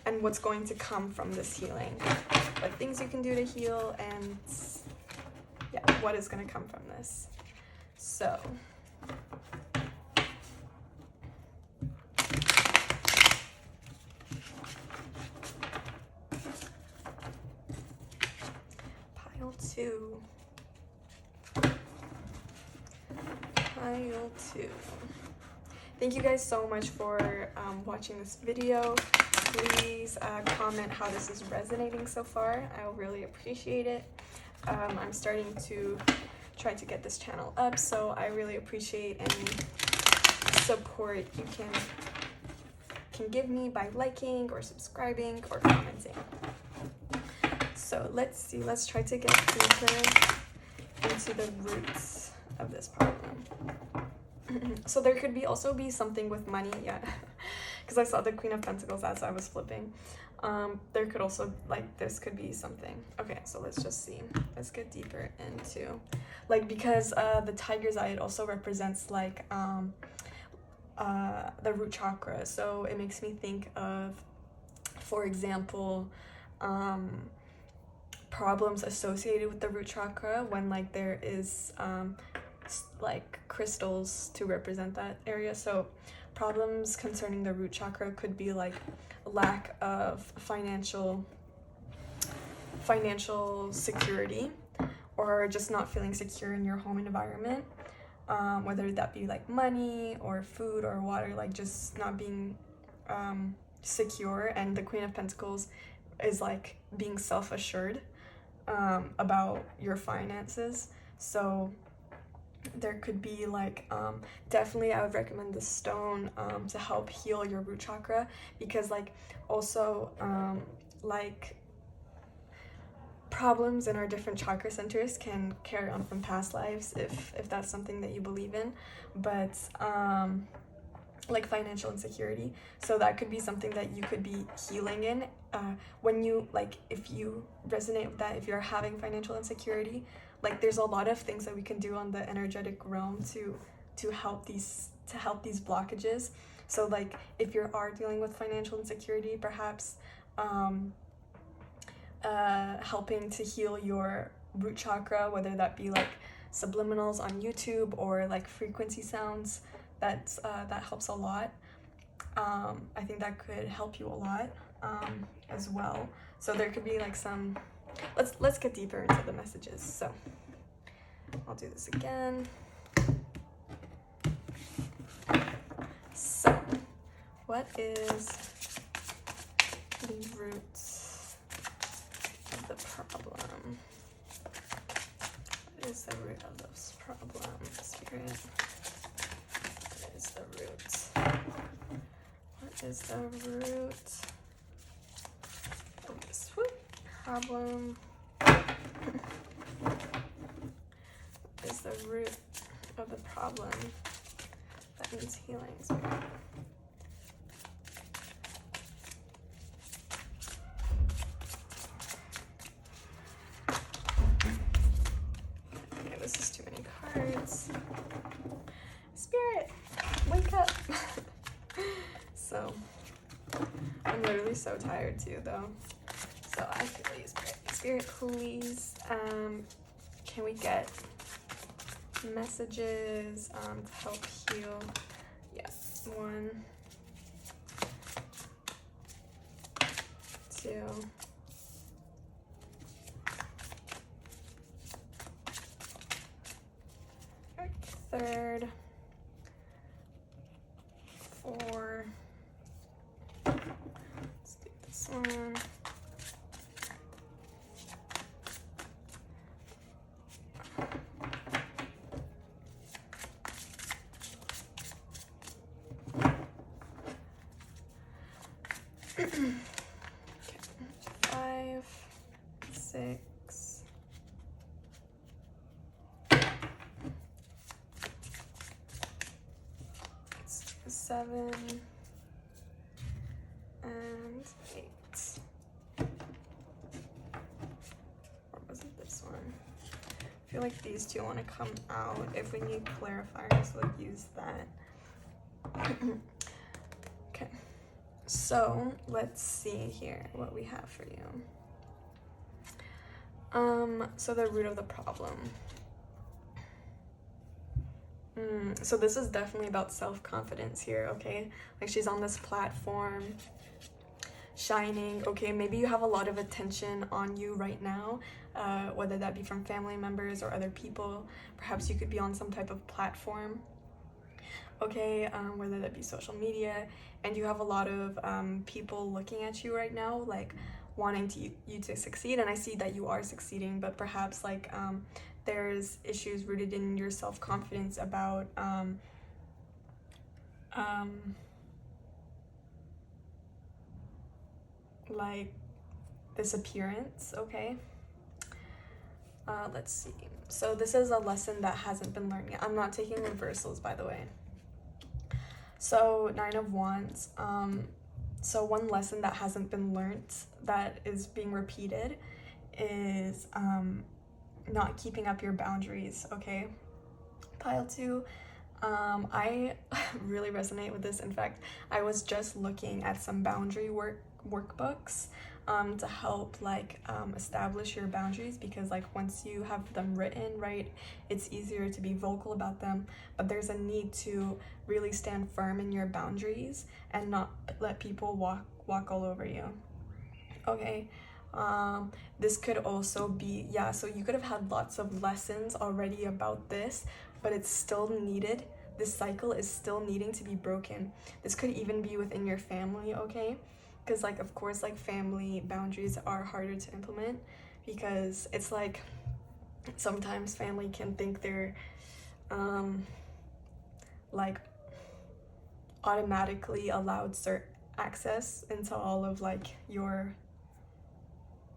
and what's going to come from this healing, what things you can do to heal, and yeah, what is going to come from this. So pile 2. Pile 2. Thank you guys so much for watching this video. Please comment how this is resonating so far. I'll really appreciate it. I'm starting to try to get this channel up, so I really appreciate any support you can give me by liking or subscribing or commenting. So let's see, let's try to get deeper into the roots of this problem. So there could also be something with money, yeah, because I saw the Queen of Pentacles as I was flipping. There could also, like, this could be something. Okay, so let's just see. Let's get deeper into, like, because the tiger's eye, it also represents, like, the root chakra. So it makes me think of, for example, problems associated with the root chakra when, like, there is like crystals to represent that area. So problems concerning the root chakra could be like lack of financial security, or just not feeling secure in your home environment, whether that be like money or food or water, like just not being secure. And the Queen of Pentacles is like being self-assured about your finances. So there could be like definitely I would recommend this stone to help heal your root chakra, because like also like problems in our different chakra centers can carry on from past lives, if that's something that you believe in. But like financial insecurity, so that could be something that you could be healing in when you, like, if you resonate with that, if you're having financial insecurity, like there's a lot of things that we can do on the energetic realm to help these blockages. So like if you are dealing with financial insecurity, perhaps helping to heal your root chakra, whether that be like subliminals on YouTube or like frequency sounds, that helps a lot. I think that could help you a lot as well. So there could be like some, let's get deeper into the messages. So I'll do this again. So what is the root of the problem? What is the root of this problem, Spirit? What is the root? What is the root of this problem? What is the root of the problem that needs healing, Spirit? Okay, this is too many cards. Spirit, wake up. So, I'm literally so tired too, though. So I feel you, Spirit. Spirit, please, can we get messages to help heal? Yes. 1, 2. Third, 4. Let's do this one. Okay. 5, 6. 7 and 8. Or was it this one? I feel like these two want to come out. If we need clarifiers, we'll use that. Okay, so let's see here what we have for you. So the root of the problem. So this is definitely about self-confidence here, okay? Like, she's on this platform, shining, okay? Maybe you have a lot of attention on you right now, whether that be from family members or other people. Perhaps you could be on some type of platform, okay? Whether that be social media, and you have a lot of people looking at you right now, like wanting you to succeed, and I see that you are succeeding, but perhaps like there's issues rooted in your self-confidence about like this appearance, okay? Let's see. So this is a lesson that hasn't been learned yet. I'm not taking reversals, by the way. So 9 of Wands. So one lesson that hasn't been learned that is being repeated is not keeping up your boundaries, okay? Pile 2, I really resonate with this. In fact, I was just looking at some boundary workbooks to help like establish your boundaries, because like once you have them written, right, it's easier to be vocal about them, but there's a need to really stand firm in your boundaries and not let people walk all over you, okay? This could also be, yeah, so you could have had lots of lessons already about this, but it's still needed. This cycle is still needing to be broken. This could even be within your family, okay? Because like, of course, like family boundaries are harder to implement, because it's like sometimes family can think they're like automatically allowed access into all of like your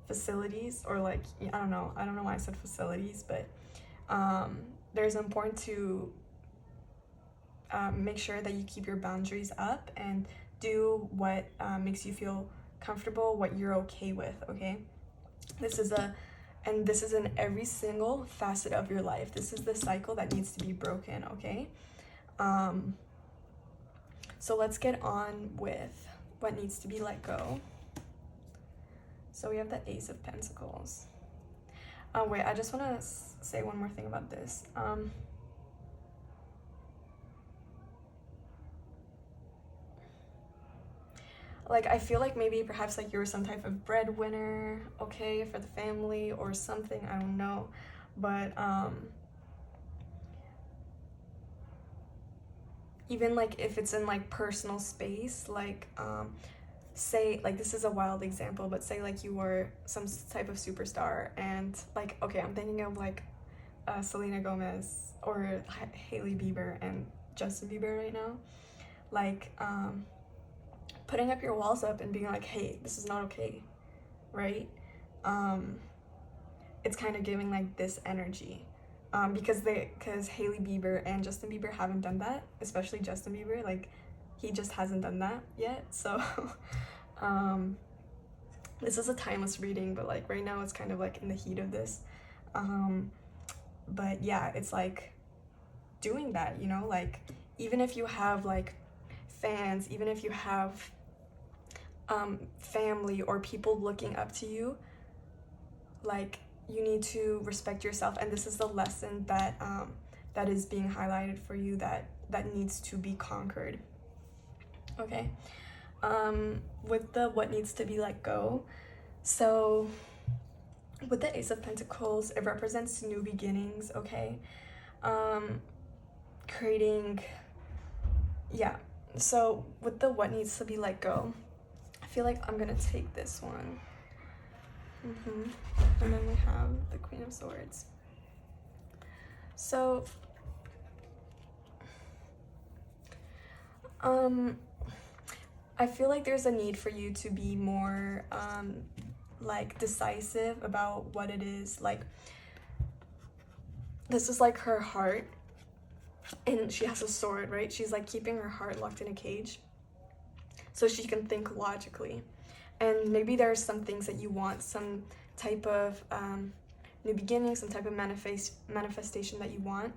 facilities, or like, I don't know why I said facilities, but there's important to make sure that you keep your boundaries up and do what makes you feel comfortable, what you're okay with, okay? This is in every single facet of your life. This is the cycle that needs to be broken, okay? So let's get on with what needs to be let go. So we have the Ace of Pentacles. Wait, I just want to say one more thing about this. Like, I feel like maybe perhaps like you were some type of breadwinner, okay, for the family or something, I don't know. But even like if it's in like personal space, like say, like, this is a wild example, but say like you were some type of superstar and like, okay, I'm thinking of like Selena Gomez or Hailey Bieber and Justin Bieber right now, like putting up your walls up and being like, hey, this is not okay, right? It's kind of giving like this energy, because Hailey Bieber and Justin Bieber haven't done that, especially Justin Bieber, like he just hasn't done that yet. So this is a timeless reading, but like right now it's kind of like in the heat of this. But yeah, it's like doing that, you know, like even if you have like fans, even if you have family or people looking up to you, like you need to respect yourself. And this is the lesson that that is being highlighted for you, that needs to be conquered. Okay. With the what needs to be let go, so with the Ace of Pentacles, it represents new beginnings, okay? Creating, yeah. So with the what needs to be let go, I feel like I'm gonna take this one. And then we have the Queen of Swords. So I feel like there's a need for you to be more like decisive about what it is. Like, this is like her heart, and she has a sword, right? She's like keeping her heart locked in a cage so she can think logically. And maybe there's some things that you want, some type of new beginning, some type of manifestation that you want.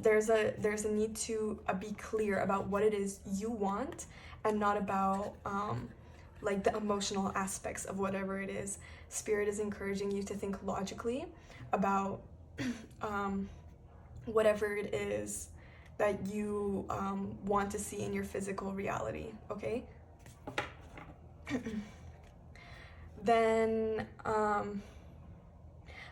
There's a need to be clear about what it is you want, and not about like the emotional aspects of whatever it is. Spirit is encouraging you to think logically about whatever it is that you want to see in your physical reality, okay? Then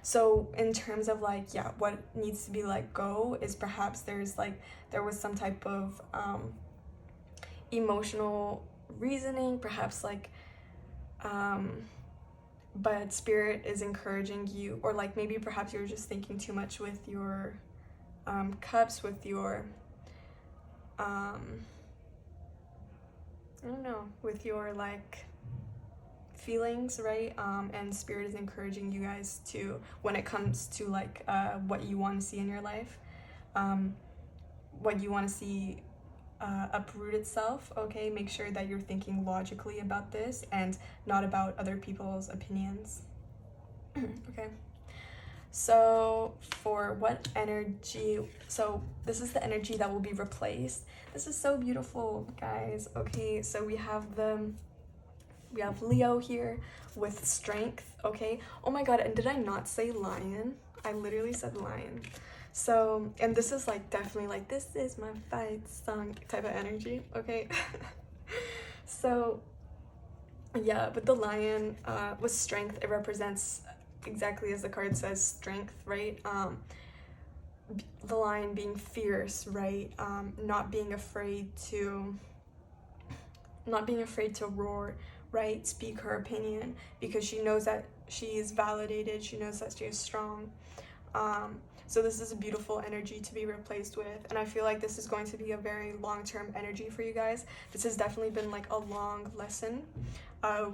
so in terms of like, yeah, what needs to be let go is perhaps there was some type of emotional reasoning, perhaps like but Spirit is encouraging you, or like maybe perhaps you're just thinking too much with your cups, with your I don't know, with your like feelings, right? And Spirit is encouraging you guys to, when it comes to like what you want to see in your life, what you want to see uproot itself, okay? Make sure that you're thinking logically about this and not about other people's opinions. Okay, so for what energy, so this is the energy that will be replaced. This is so beautiful, guys. Okay, so we have Leo here with strength, okay? Oh my god, and did I not say lion? I literally said lion. So, and this is like definitely like, this is my fight song type of energy, okay? So yeah, with the lion, with strength, it represents exactly as the card says, strength, right? The lion being fierce, right? Not being afraid to roar, right? Speak her opinion, because she knows that she is validated, she knows that she is strong. So this is a beautiful energy to be replaced with, and I feel like this is going to be a very long-term energy for you guys. This has definitely been like a long lesson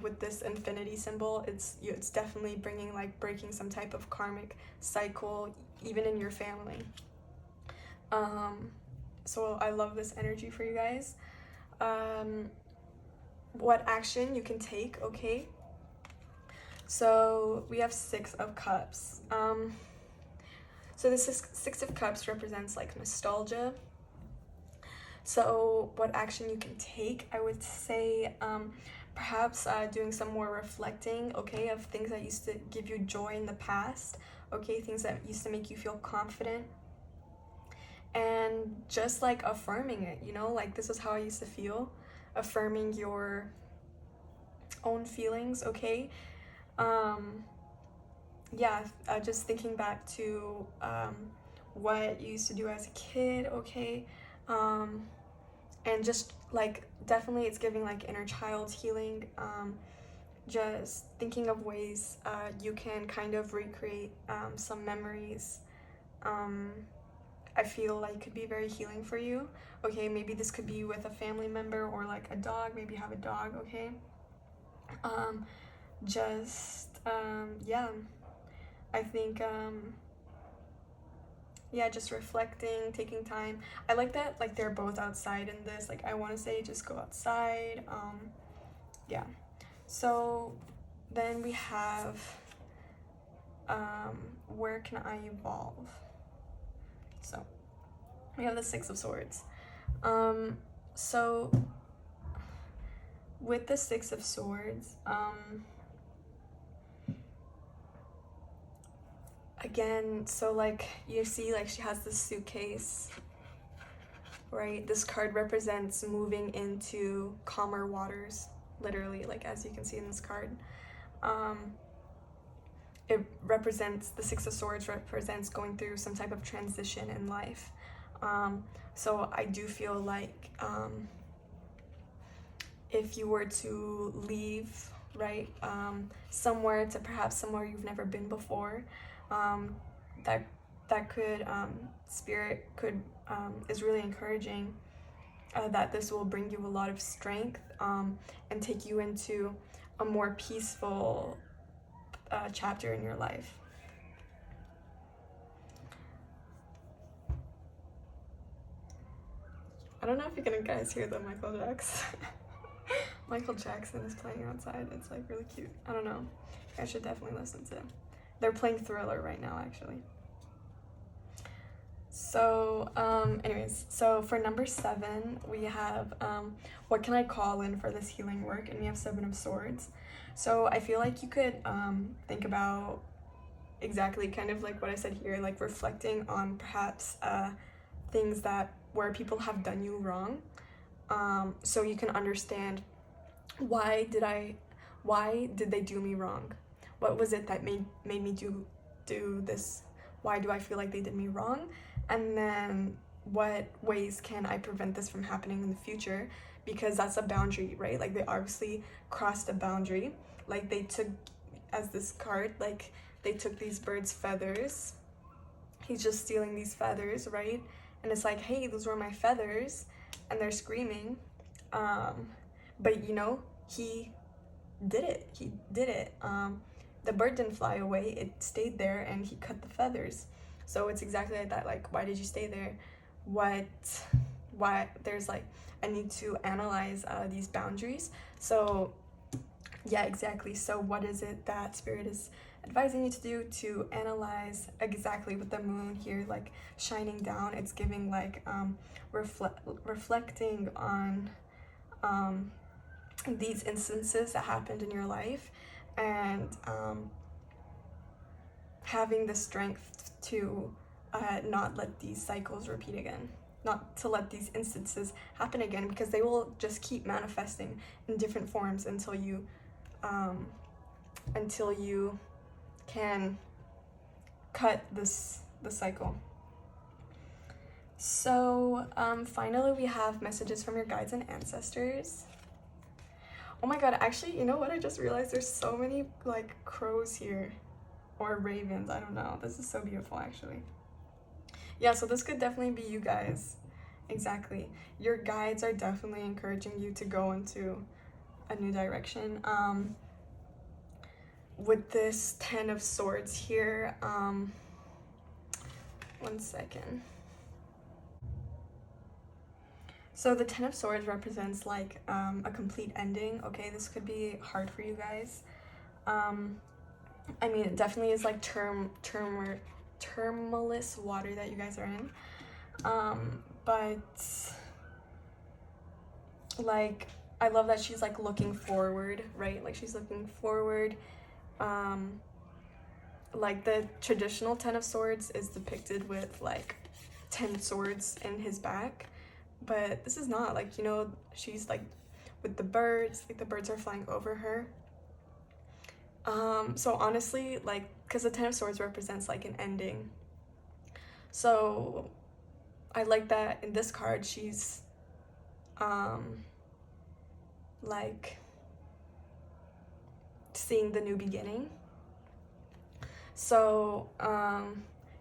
with this infinity symbol. It's definitely breaking some type of karmic cycle, even in your family. So I love this energy for you guys. What action you can take, okay? So we have Six of Cups. So this is Six of Cups represents like nostalgia. So what action you can take, I would say perhaps doing some more reflecting, okay, of things that used to give you joy in the past, okay, things that used to make you feel confident, and just like affirming it, you know, like this is how I used to feel, affirming your own feelings, okay? Yeah, just thinking back to what you used to do as a kid, okay? And just like definitely it's giving like inner child healing, just thinking of ways you can kind of recreate some memories. I feel like could be very healing for you. Okay, maybe this could be with a family member or like a dog. Maybe you have a dog. Okay, yeah, I think yeah, just reflecting, taking time. I like that like they're both outside in this. Like I want to say just go outside. Yeah. So then we have where can I evolve? So we have the Six of Swords. So with the Six of Swords, again, so like you see like she has this suitcase, right? This card represents moving into calmer waters, literally, like as you can see in this card. It represents, the Six of Swords represents going through some type of transition in life. So I do feel like if you were to leave, right, somewhere to perhaps somewhere you've never been before, that could, Spirit could, is really encouraging that this will bring you a lot of strength and take you into a more peaceful chapter in your life. I don't know if you can guys hear the Michael Jackson is playing outside. It's like really cute. I don't know. I should definitely listen to it. They're playing Thriller right now, actually. So, anyways, so for number 7, we have what can I call in for this healing work? And we have 7 of Swords. So I feel like you could think about exactly kind of like what I said here, like reflecting on perhaps things that where people have done you wrong, so you can understand why did they do me wrong? What was it that made me do this? Why do I feel like they did me wrong? And then what ways can I prevent this from happening in the future? Because that's a boundary, right? Like they obviously crossed a boundary. Like they took, as this card, like they took these bird's feathers. He's just stealing these feathers, right? And it's like, hey, those were my feathers, and they're screaming. But you know, he did it. The bird didn't fly away, it stayed there, and he cut the feathers. So it's exactly like that. Like, why did you stay there? Why there's like, I need to analyze these boundaries. So yeah, exactly. So what is it that Spirit is advising you to do? To analyze exactly with the moon here, like shining down. It's giving like reflecting on these instances that happened in your life, and having the strength to not let these cycles repeat again, not to let these instances happen again, because they will just keep manifesting in different forms until you can cut the cycle. So finally we have messages from your guides and ancestors. Oh my god, actually, you know what? I just realized there's so many like crows here, or ravens, I don't know. This is so beautiful, actually. Yeah, so this could definitely be you guys. Exactly. Your guides are definitely encouraging you to go into a new direction. With this 10 of Swords here, 1 second. So the 10 of Swords represents like a complete ending. Okay, this could be hard for you guys. I mean, it definitely is like termless water that you guys are in. But like, I love that she's like looking forward, right? Like she's looking forward. Like the traditional 10 of Swords is depicted with like 10 swords in his back, but this is not, like, you know, she's like with the birds, like the birds are flying over her. So honestly, like, because the 10 of Swords represents like an ending, so I like that in this card she's like seeing the new beginning. So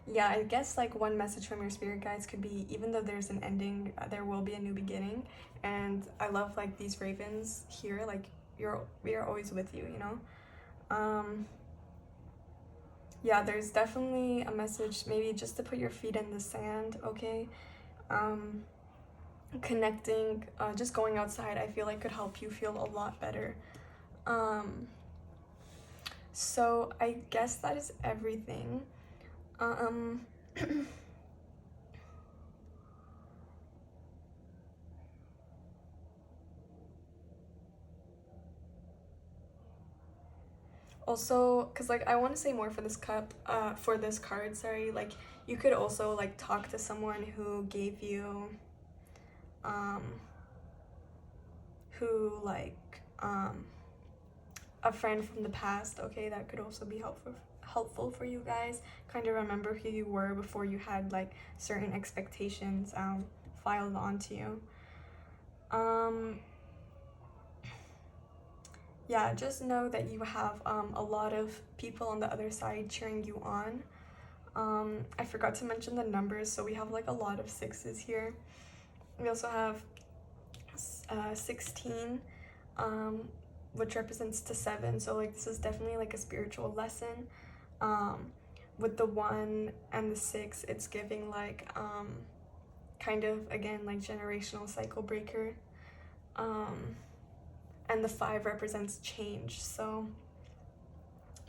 yeah, I guess like one message from your spirit guides could be, even though there's an ending, there will be a new beginning. And I love like these ravens here, like we are always with you, you know. Yeah, there's definitely a message, maybe just to put your feet in the sand, okay? Connecting, just going outside, I feel like could help you feel a lot better. So I guess that is everything. Also, because like I want to say more for this for this card, sorry, like you could also like talk to someone who gave you a friend from the past, okay? That could also be helpful for you guys. Kind of remember who you were before you had like certain expectations filed onto you. Yeah, just know that you have a lot of people on the other side cheering you on. I forgot to mention the numbers, so we have like a lot of 6s here. We also have 16, which represents to 7, so like this is definitely like a spiritual lesson. With the 1 and the 6, it's giving like kind of, again, like generational cycle breaker. And the 5 represents change, so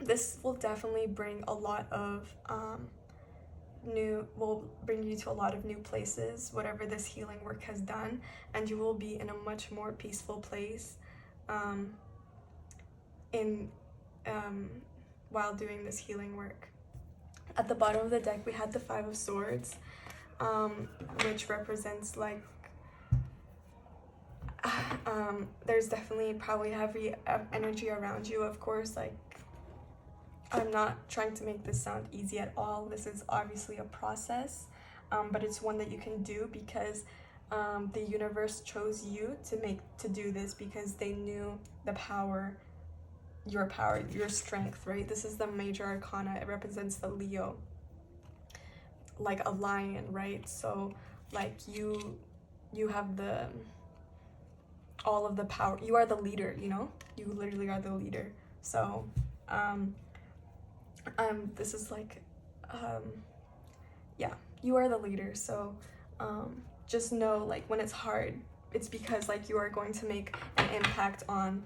this will definitely bring a lot of will bring you to a lot of new places, whatever this healing work has done, and you will be in a much more peaceful place while doing this healing work. At the bottom of the deck we had the 5 of Swords, which represents like there's definitely probably heavy energy around you, of course. Like, I'm not trying to make this sound easy at all. This is obviously a process, but it's one that you can do because the universe chose you to do this because they knew the power, your strength, right? This is the major arcana. It represents the Leo, like a lion, right? So like you have all of the power. You are the leader, you know? You literally are the leader. So this is like yeah, you are the leader. So just know, like, when it's hard, it's because like you are going to make an impact on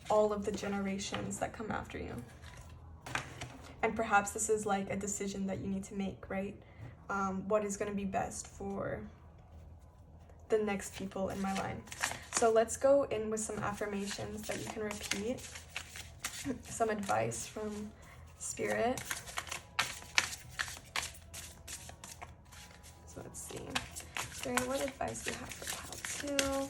all of the generations that come after you. And perhaps this is like a decision that you need to make, right? What is going to be best for the next people in my line. So let's go in with some affirmations that you can repeat, some advice from Spirit. So let's see. Spirit, what advice do you have for Pile 2?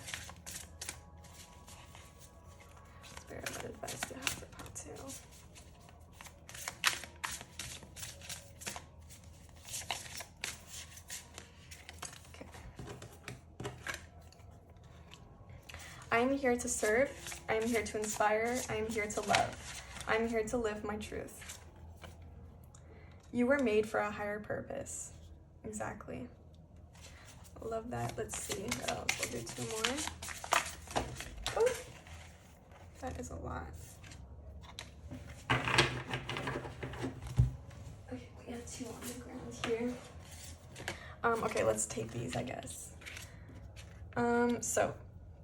Spirit, what advice do you have for Pile 2? I am here to serve, I am here to inspire, I am here to love, I am here to live my truth. You were made for a higher purpose. Exactly. Love that. Let's see what else. We'll do 2 more. Oh, that is a lot. Okay, we have 2 on the ground here. Okay, let's take these, I guess. So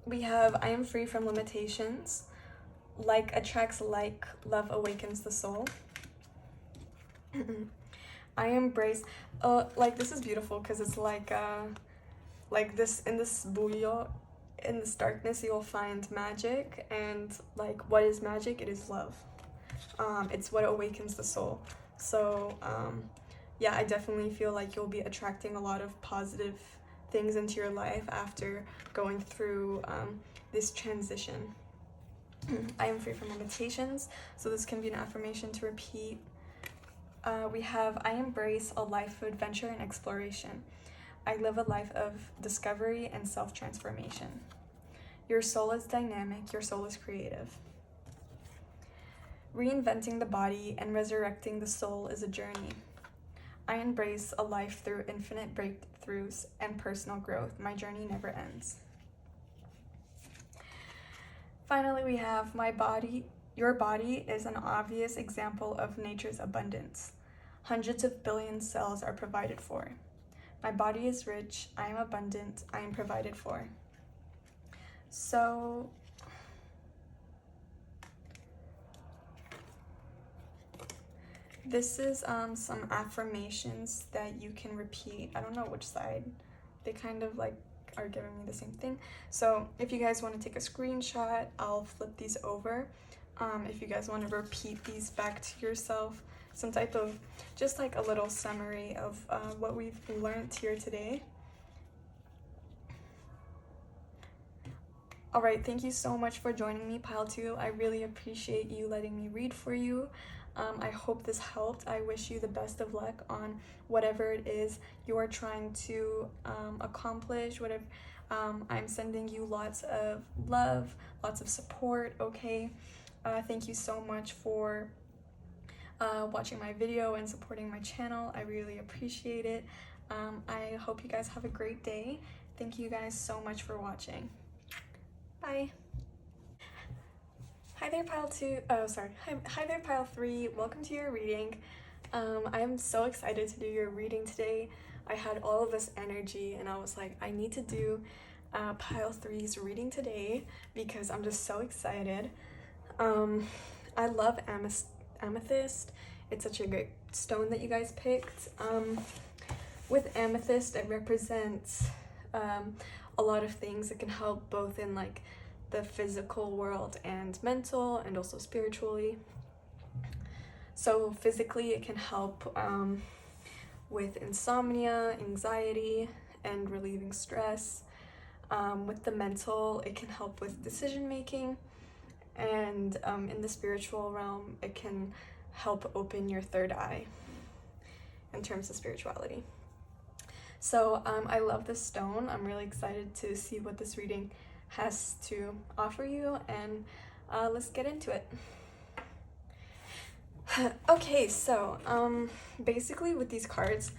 we have, I am free from limitations. Like attracts like, love awakens the soul. I embrace, like this is beautiful because it's like this, in this bulyo, in this darkness, you'll find magic, and like, what is magic? It is love. It's what awakens the soul. So yeah, I definitely feel like you'll be attracting a lot of positive things into your life after going through this transition. I am free from limitations, so this can be an affirmation to repeat. We have, I embrace a life of adventure and exploration. I live a life of discovery and self-transformation. Your soul is dynamic, your soul is creative. Reinventing the body and resurrecting the soul is a journey. I embrace a life through infinite breakthroughs and personal growth. My journey never ends. Finally, we have my body. Your body is an obvious example of nature's abundance. Hundreds of billion cells are provided for. My body is rich, I am abundant, I am provided for. So, this is some affirmations that you can repeat. I don't know which side. They kind of like are giving me the same thing. So if you guys want to take a screenshot, I'll flip these over. If you guys want to repeat these back to yourself, some type of, just like a little summary of what we've learned here today. All right, thank you so much for joining me, Pile 2. I really appreciate you letting me read for you. I hope this helped. I wish you the best of luck on whatever it is you are trying to accomplish, whatever. I'm sending you lots of love, lots of support, okay? Thank you so much for watching my video and supporting my channel. I really appreciate it. I hope you guys have a great day. Thank you guys so much for watching. Bye. Hi there, Pile 2. Oh, sorry. Hi there, Pile 3. Welcome to your reading. I'm so excited to do your reading today. I had all of this energy and I was like, I need to do Pile 3's reading today because I'm just so excited. I love amethyst. It's such a great stone that you guys picked. With amethyst, it represents a lot of things. It can help both in like the physical world and mental, and also spiritually. So physically, it can help with insomnia, anxiety, and relieving stress. With the mental, it can help with decision making, and in the spiritual realm, it can help open your third eye in terms of spirituality. So I love this stone. I'm really excited to see what this reading has to offer you, and let's get into it. Okay, so basically with these cards,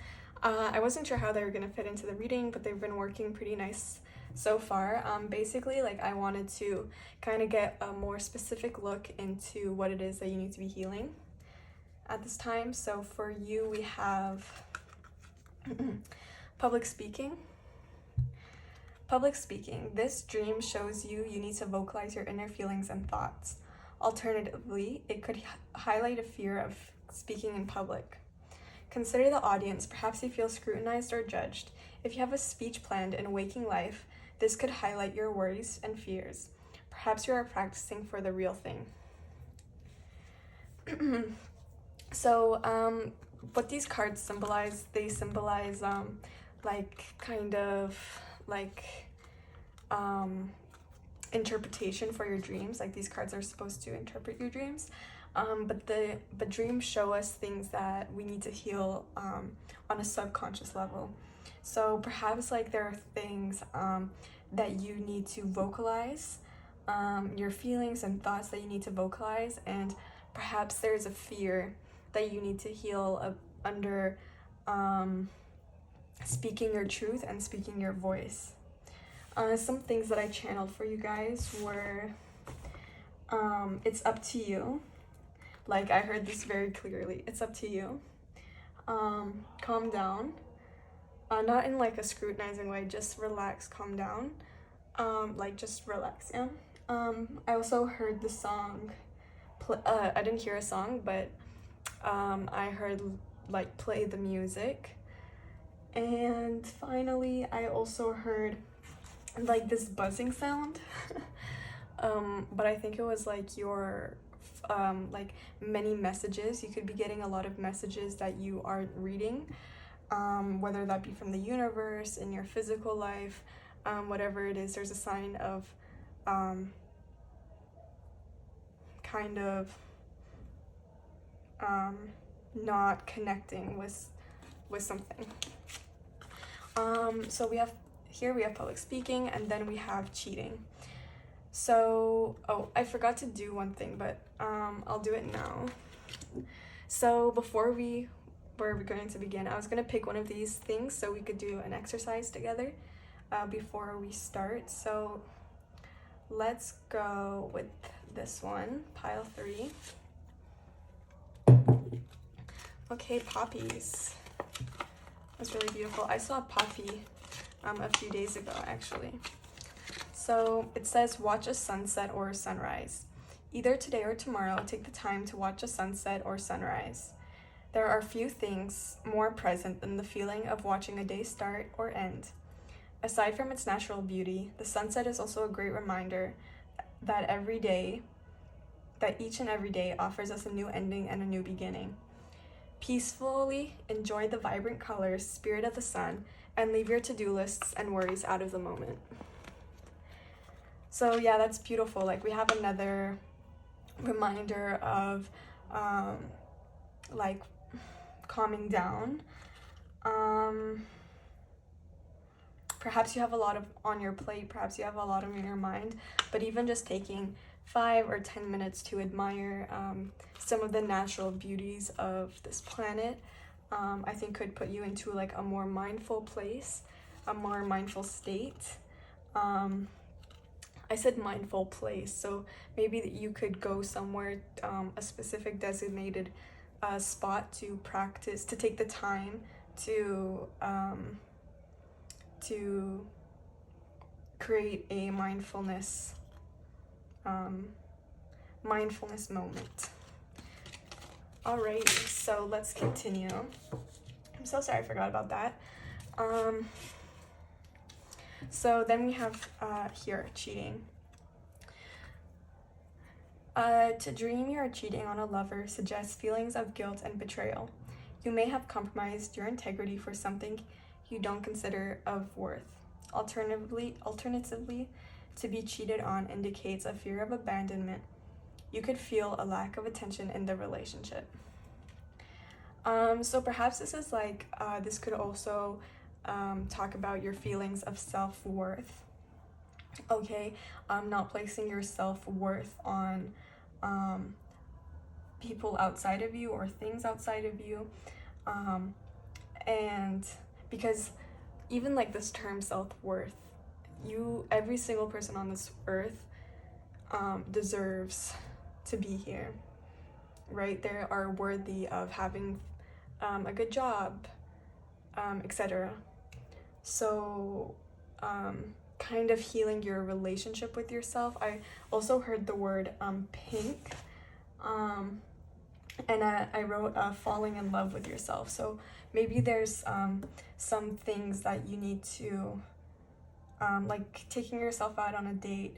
I wasn't sure how they were gonna fit into the reading, but they've been working pretty nice so far. Basically, like, I wanted to kind of get a more specific look into what it is that you need to be healing at this time. So for you, we have public speaking. Public speaking. This dream shows you need to vocalize your inner feelings and thoughts. Alternatively, it could highlight a fear of speaking in public. Consider the audience. Perhaps you feel scrutinized or judged. If you have a speech planned in waking life, this could highlight your worries and fears. Perhaps you are practicing for the real thing. So, what these cards symbolize, they symbolize like kind of like interpretation for your dreams. Like, these cards are supposed to interpret your dreams, but dreams show us things that we need to heal on a subconscious level. So perhaps like there are things that you need to vocalize, your feelings and thoughts that you need to vocalize, and perhaps there's a fear that you need to heal under speaking your truth and speaking your voice. Some things that I channeled for you guys were, it's up to you. Like, I heard this very clearly. It's up to you. Calm down. Not in like a scrutinizing way, just relax, calm down. Like, just relax, yeah. I also heard the song, I didn't hear a song, but I heard like play the music. And finally, I also heard like this buzzing sound. But I think it was like your like many messages. You could be getting a lot of messages that you aren't reading, whether that be from the universe, in your physical life, whatever it is. There's a sign of kind of not connecting with something. So we have public speaking, and then we have cheating. So, oh, I forgot to do one thing, but I'll do it now. So before we were going to begin, I was going to pick one of these things so we could do an exercise together before we start. So let's go with this one, pile 3. Okay, poppies. That's really beautiful. I saw a poppy a few days ago, actually. So it says, watch a sunset or a sunrise. Either today or tomorrow, take the time to watch a sunset or sunrise. There are few things more present than the feeling of watching a day start or end. Aside from its natural beauty, the sunset is also a great reminder that each and every day offers us a new ending and a new beginning. Peacefully enjoy the vibrant colors, spirit of the sun, and leave your to-do lists and worries out of the moment. So yeah, that's beautiful. Like, we have another reminder of like calming down. Perhaps you have a lot on your plate, perhaps you have a lot on your mind, but even just taking 5 or 10 minutes to admire some of the natural beauties of this planet, I think could put you into like a more mindful place, a more mindful state. I said mindful place, so maybe that you could go somewhere, a specific designated spot to practice, to take the time to create a mindfulness moment. Alrighty, so let's continue. I'm so sorry I forgot about that. So then we have here, cheating. To dream you are cheating on a lover suggests feelings of guilt and betrayal. You may have compromised your integrity for something you don't consider of worth. Alternatively, to be cheated on indicates a fear of abandonment. You could feel a lack of attention in the relationship. So perhaps this is like, this could also talk about your feelings of self-worth. Okay, not placing your self-worth on people outside of you or things outside of you. And because even like this term self-worth, every single person on this earth deserves to be here, right? They are worthy of having a good job, etc. So kind of healing your relationship with yourself. I also heard the word pink, and I wrote falling in love with yourself. So maybe there's some things that you need to like taking yourself out on a date,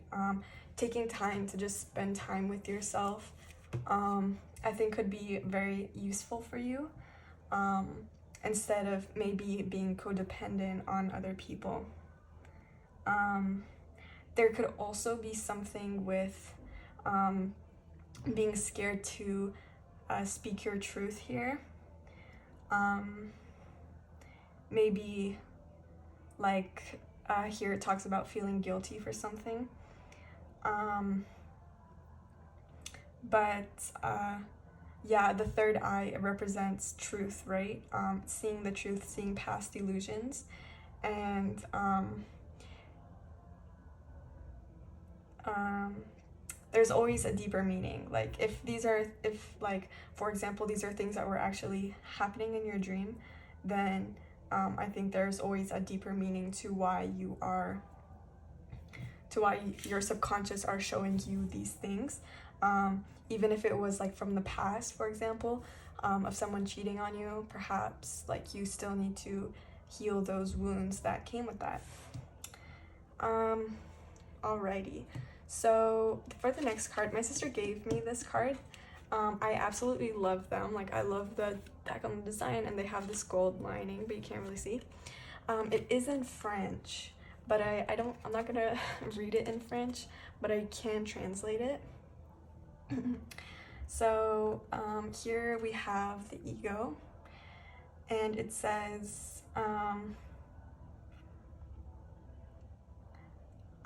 taking time to just spend time with yourself, I think could be very useful for you, instead of maybe being codependent on other people. There could also be something with being scared to speak your truth here. Maybe like here it talks about feeling guilty for something. But yeah, the third eye represents truth, right? Seeing the truth, seeing past illusions, and there's always a deeper meaning. Like if like, for example, these are things that were actually happening in your dream, then I think there's always a deeper meaning to why your subconscious are showing you these things. Even if it was like from the past, for example, of someone cheating on you, perhaps like you still need to heal those wounds that came with that. Alrighty, so for the next card, my sister gave me this card. I absolutely love them. Like, I love the deck on the design, and they have this gold lining, but you can't really see. It is in French, but I'm not gonna read it in French, but I can translate it. So here we have the ego, and it says,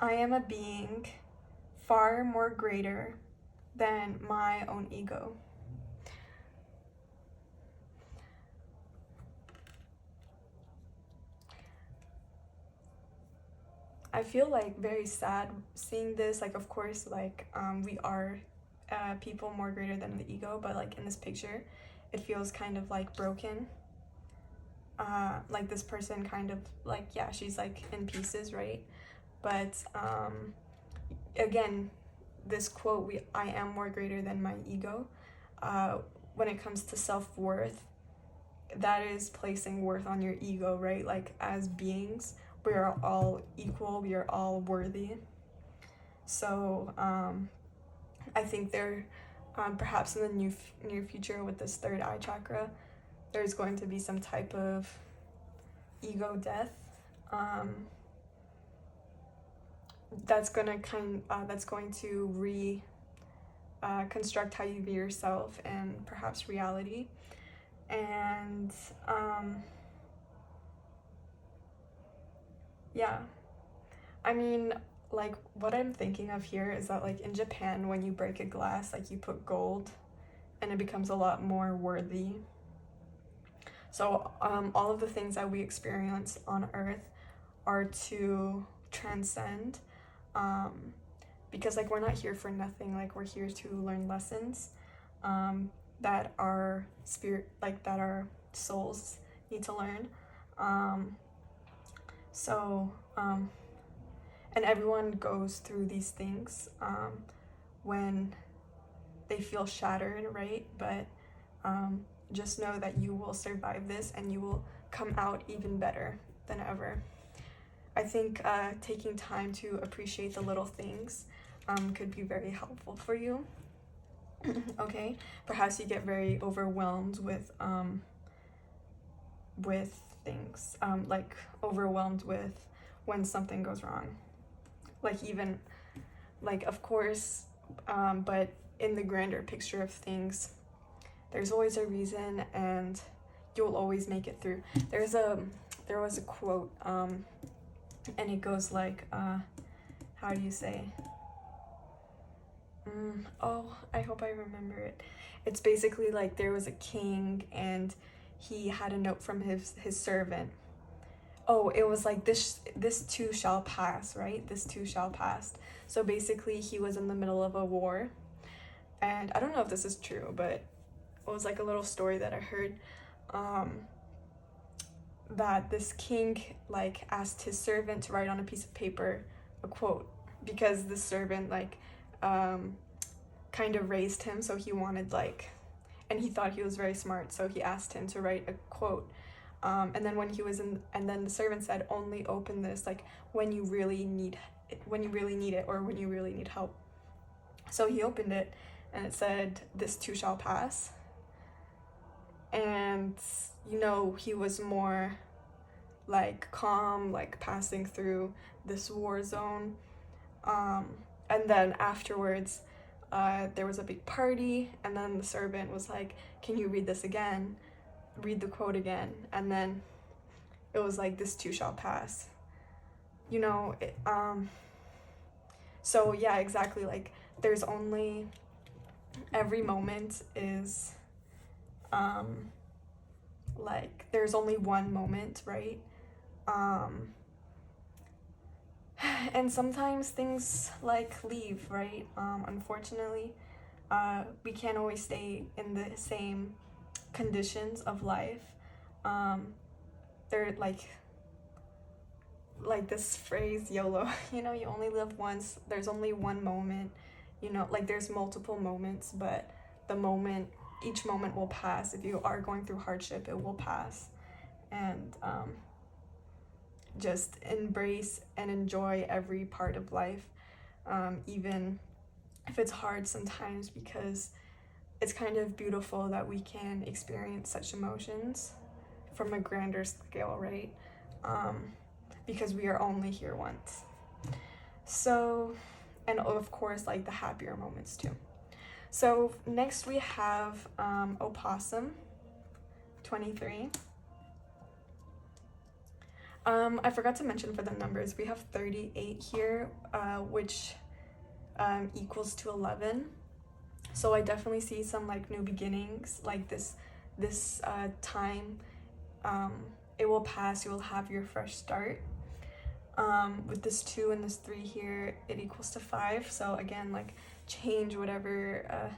I am a being far more greater than my own ego. I feel like very sad seeing this. Like, of course, like we are people more greater than the ego, but like in this picture, it feels kind of like broken. Like this person kind of like, yeah, she's like in pieces, right? But again, this quote, I am more greater than my ego. When it comes to self-worth, that is placing worth on your ego, right? Like as beings, we are all equal, we are all worthy. So I think there, perhaps in the near future with this third eye chakra, there's going to be some type of ego death. That's going to construct how you view yourself and perhaps reality. And yeah, I mean, like what I'm thinking of here is that like in Japan, when you break a glass, like you put gold and it becomes a lot more worthy. So all of the things that we experience on earth are to transcend, because like we're not here for nothing. Like we're here to learn lessons that our that our souls need to learn. And everyone goes through these things when they feel shattered, right? But just know that you will survive this and you will come out even better than ever. I think taking time to appreciate the little things could be very helpful for you. Okay, perhaps you get very overwhelmed with things, like overwhelmed with when something goes wrong. Like even, like of course, but in the grander picture of things, there's always a reason and you'll always make it through. There was a quote, and it goes like, how do you say? Oh, I hope I remember it. It's basically like there was a king and he had a note from his servant. Oh, it was like this too shall pass, right? This too shall pass. So basically he was in the middle of a war. And I don't know if this is true, but it was like a little story that I heard, that this king like asked his servant to write on a piece of paper a quote, because the servant like kind of raised him, so he wanted like, and he thought he was very smart, so he asked him to write a quote. And then and then the servant said, only open this like when you really need it, or when you really need help. So he opened it and it said, this too shall pass. And he was more like calm, like passing through this war zone. And then afterwards, there was a big party, and then the servant was like, can you read this again? Read the quote again. And then it was like, this too shall pass. So yeah, exactly, like there's only, every moment is, like there's only one moment, right? And sometimes things like leave, right? Unfortunately, we can't always stay in the same conditions of life. They're like this phrase, YOLO, you only live once, there's only one moment, like there's multiple moments, but each moment will pass. If you are going through hardship, it will pass. And just embrace and enjoy every part of life, even if it's hard sometimes, because it's kind of beautiful that we can experience such emotions from a grander scale, right? Because we are only here once. So, and of course, like the happier moments too. So next we have Opossum 23. I forgot to mention for the numbers, we have 38 here, which equals to 11. So I definitely see some like new beginnings, like this time, it will pass, you will have your fresh start. With this 2 and this 3 here, it equals to 5. So again, like change whatever,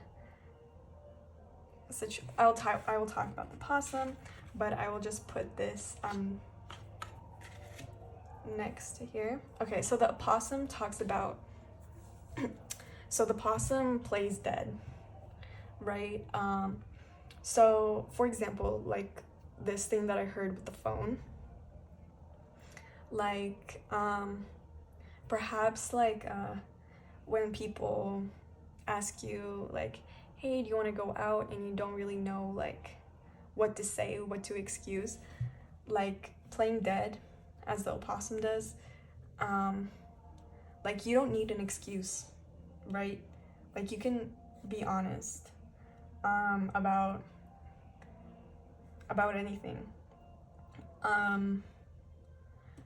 I will talk about the possum, but I will just put this next to here. Okay, so the opossum talks about, so the possum plays dead, right? So for example, like this thing that I heard with the phone, like perhaps like when people ask you like, hey, do you want to go out, and you don't really know like what to say, what to excuse, like playing dead as the opossum does, like you don't need an excuse, right? Like you can be honest about anything.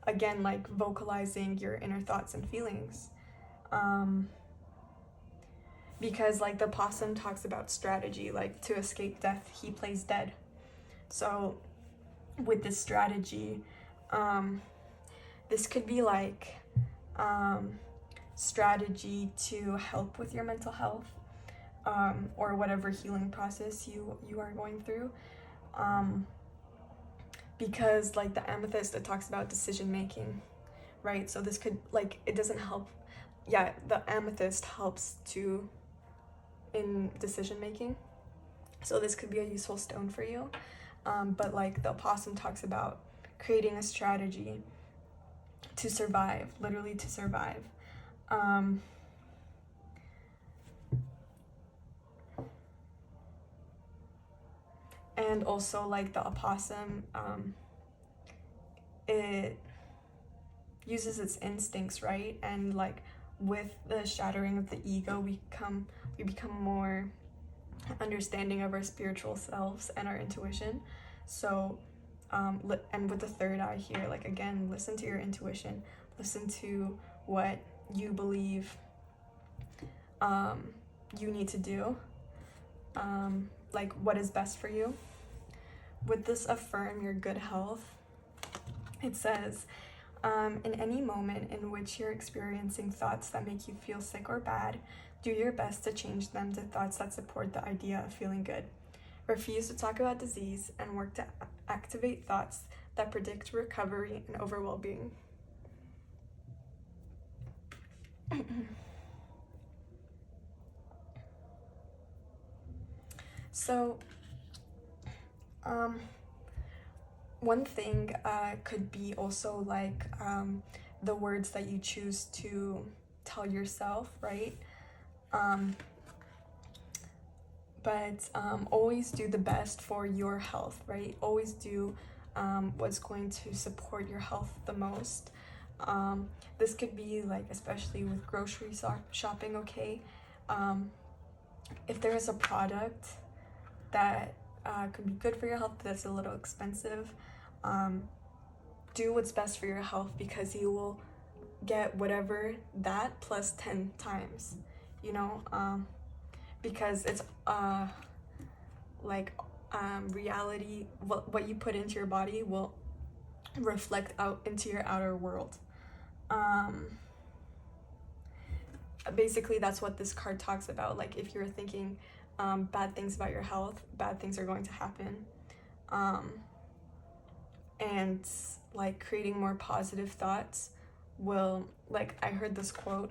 Again, like vocalizing your inner thoughts and feelings, because like the possum talks about strategy, like to escape death he plays dead. So with this strategy, this could be like strategy to help with your mental health, or whatever healing process you are going through, because like the amethyst, it talks about decision making, right? So this could, like, it doesn't help, yeah, the amethyst helps to in decision making, so this could be a useful stone for you. But like the opossum talks about creating a strategy to survive, literally to survive. And also like the opossum, it uses its instincts, right? And like with the shattering of the ego, we become more understanding of our spiritual selves and our intuition. So and with the third eye here, like again, listen to your intuition, listen to what you believe you need to do, like what is best for you. With this affirm your good health, it says, in any moment in which you're experiencing thoughts that make you feel sick or bad, do your best to change them to thoughts that support the idea of feeling good. Refuse to talk about disease and work to activate thoughts that predict recovery and overall well-being. So, one thing could be also like the words that you choose to tell yourself, right? But always do the best for your health, right? Always do what's going to support your health the most. This could be like, especially with grocery shopping, okay? If there is a product that could be good for your health, but that's a little expensive, do what's best for your health, because you will get whatever that plus 10 times, you know, because it's reality, what you put into your body will reflect out into your outer world. Basically that's what this card talks about. Like if you're thinking bad things about your health, bad things are going to happen. And like creating more positive thoughts will, like I heard this quote,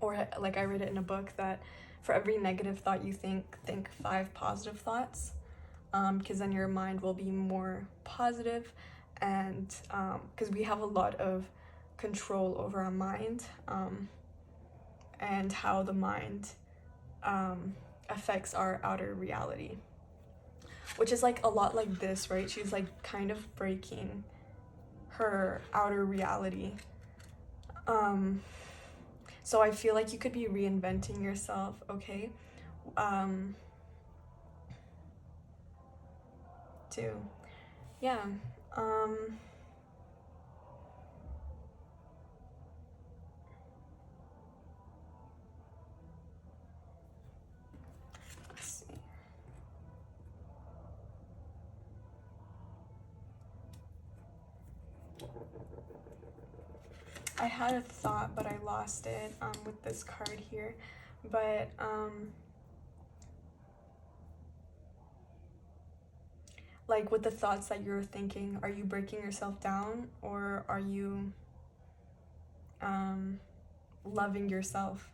or like I read it in a book, that for every negative thought you think 5 positive thoughts, because then your mind will be more positive. And because we have a lot of control over our mind, and how the mind affects our outer reality, which is like a lot like this, right? She's like kind of breaking her outer reality. So I feel like you could be reinventing yourself, okay? Too. Yeah. I had a thought, but I lost it with this card here. But like with the thoughts that you're thinking, are you breaking yourself down, or are you loving yourself?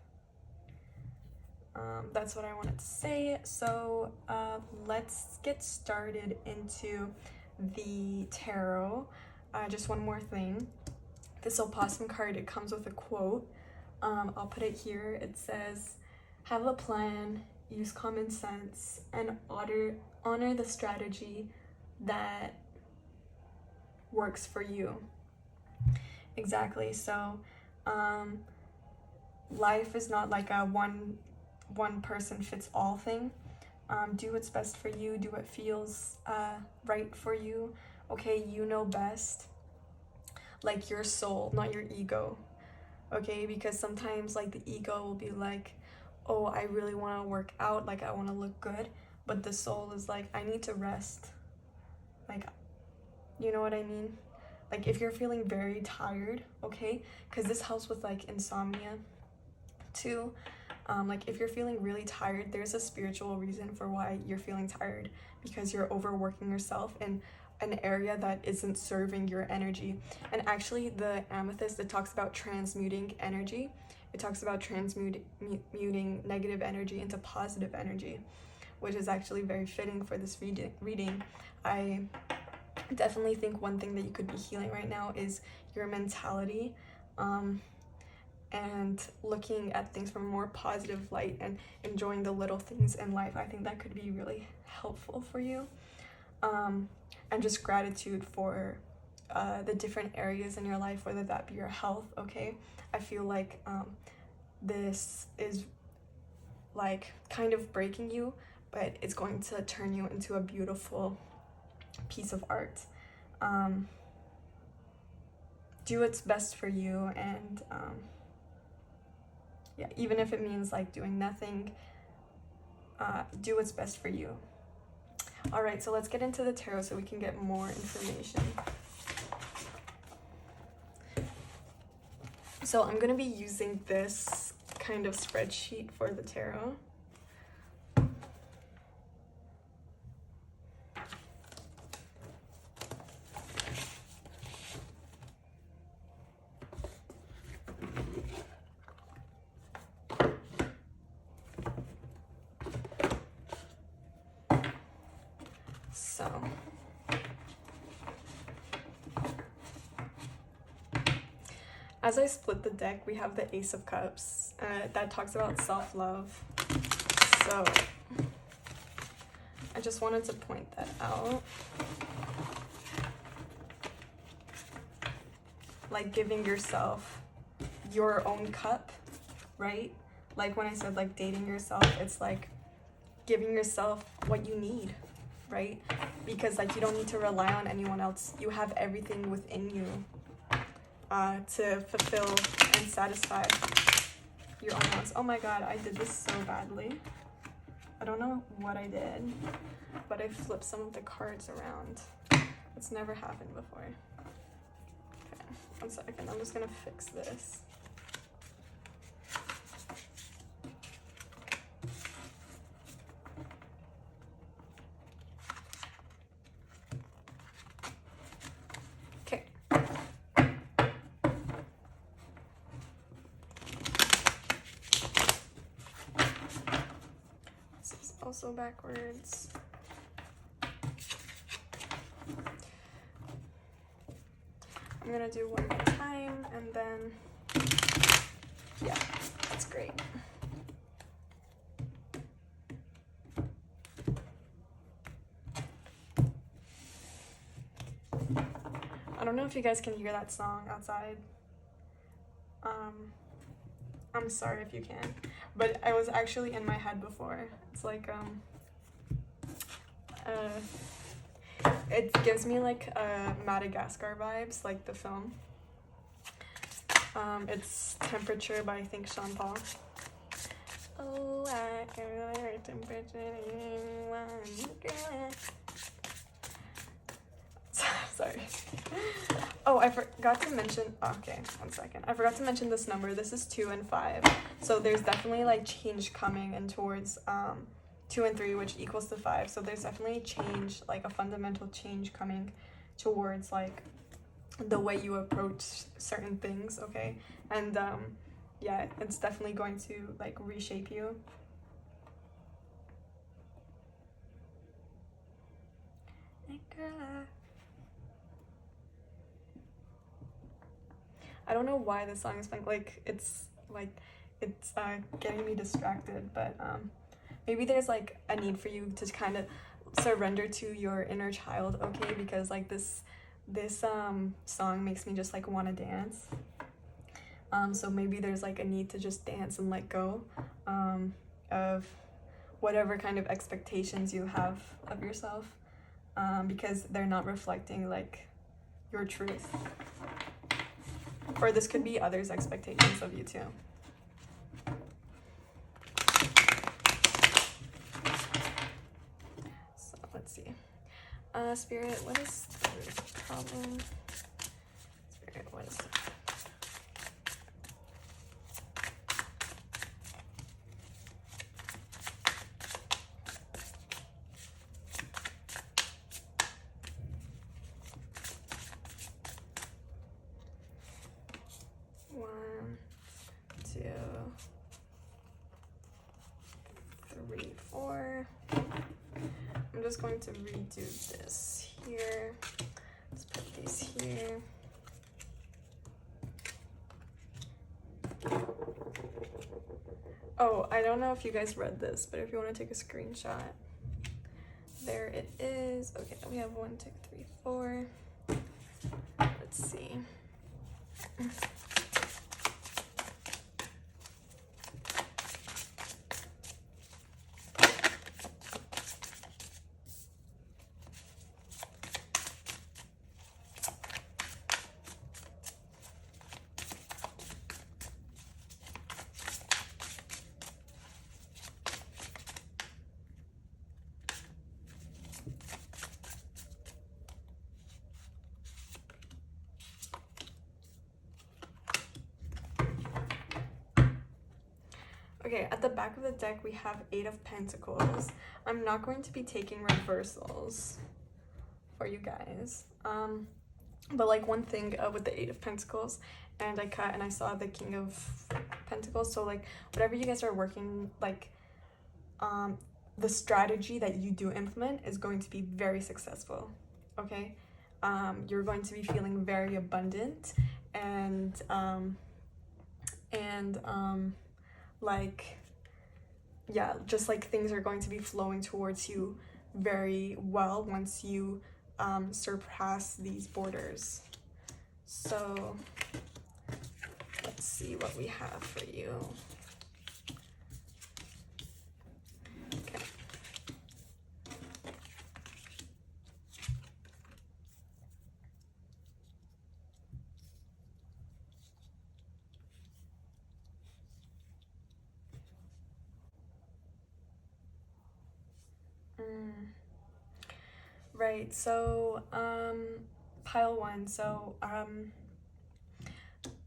That's what I wanted to say. So let's get started into the tarot. Just one more thing. This opossum card, it comes with a quote. I'll put it here. It says, "Have a plan, use common sense, and honor the strategy that works for you." Exactly. So life is not like a one person fits all thing. Do what's best for you. Do what feels right for you. Okay, you know best. Like your soul, not your ego. Okay, because sometimes like the ego will be like, oh, I really want to work out, like I want to look good, but the soul is like, I need to rest. Like, you know what I mean? Like if you're feeling very tired, okay, because this helps with like insomnia too. Like if you're feeling really tired, there's a spiritual reason for why you're feeling tired, because you're overworking yourself in an area that isn't serving your energy. And actually the amethyst, it talks about transmuting energy. It talks about transmuting negative energy into positive energy, which is actually very fitting for this reading. I definitely think one thing that you could be healing right now is your mentality, and looking at things from a more positive light and enjoying the little things in life. I think that could be really helpful for you. And just gratitude for the different areas in your life, whether that be your health, okay? I feel like this is like kind of breaking you, but it's going to turn you into a beautiful piece of art. Do what's best for you, and yeah, even if it means like doing nothing, do what's best for you. All right, so let's get into the tarot so we can get more information. So I'm gonna be using this kind of spreadsheet for the tarot. So as I split the deck, we have the Ace of Cups that talks about self-love. So I just wanted to point that out. Like giving yourself your own cup, right? Like when I said like dating yourself, it's like giving yourself what you need, right? Because like you don't need to rely on anyone else. You have everything within you to fulfill and satisfy your own wants. Oh my god, I did this so badly. I don't know what I did, but I flipped some of the cards around. It's never happened before. Okay, 1 second, I'm just gonna fix this. Okay. This is also backwards. I'm gonna do one more time, and then, yeah, that's great. I don't know if you guys can hear that song outside. I'm sorry if you can, but I was actually in my head before. It's like, it gives me like Madagascar vibes, like the film. It's Temperature by, I think, Sean Paul. Oh, I can lower temperature in one girl. Sorry. Oh, I forgot to mention, okay, 1 second. I forgot to mention this number. This is 2 and 5. So there's definitely like change coming and towards 2 and 3, which equals to 5. So there's definitely change, like a fundamental change coming towards like the way you approach certain things, okay? And yeah, it's definitely going to like reshape you. I don't know why this song is playing. Like it's getting me distracted, but maybe there's like a need for you to kind of surrender to your inner child, okay? Because like this song makes me just like want to dance. So maybe there's like a need to just dance and let go of whatever kind of expectations you have of yourself, because they're not reflecting like your truth. Or this could be others' expectations of you too. So let's see. Spirit, what is the problem? Spirit, what is it? One, two, three, four. I'm just going to redo this here. Let's put these here. Oh, I don't know if you guys read this, but if you want to take a screenshot, there it is. Okay, we have 1, 2, 3, 4. Let's see. Okay, at the back of the deck, we have 8 of Pentacles. I'm not going to be taking reversals for you guys. But like one thing with the 8 of Pentacles, and I cut and I saw the King of Pentacles. So like whatever you guys are working, like the strategy that you do implement is going to be very successful, okay? You're going to be feeling very abundant and like, yeah, just like things are going to be flowing towards you very well once you surpass these borders. So let's see what we have for you. Okay. Right, so pile 1. So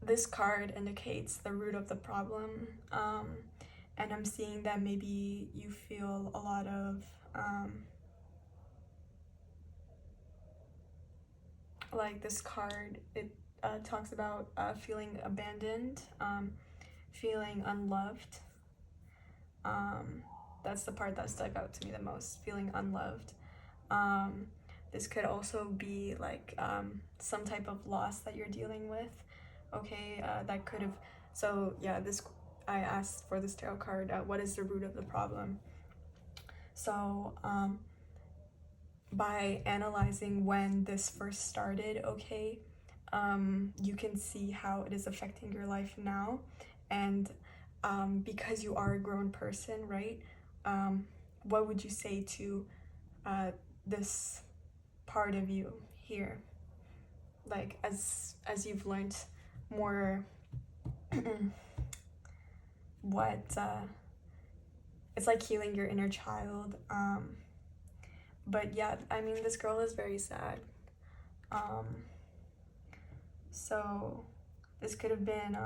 this card indicates the root of the problem, and I'm seeing that maybe you feel a lot of like this card, it talks about feeling abandoned, feeling unloved. That's the part that stuck out to me the most, feeling unloved. This could also be like some type of loss that you're dealing with, okay? That could have, so yeah, this, I asked for this tarot card, what is the root of the problem? So by analyzing when this first started, okay, you can see how it is affecting your life now. And because you are a grown person, right, what would you say to this part of you here, like as you've learned more what it's like healing your inner child, but yeah, I mean, this girl is very sad, So this could have been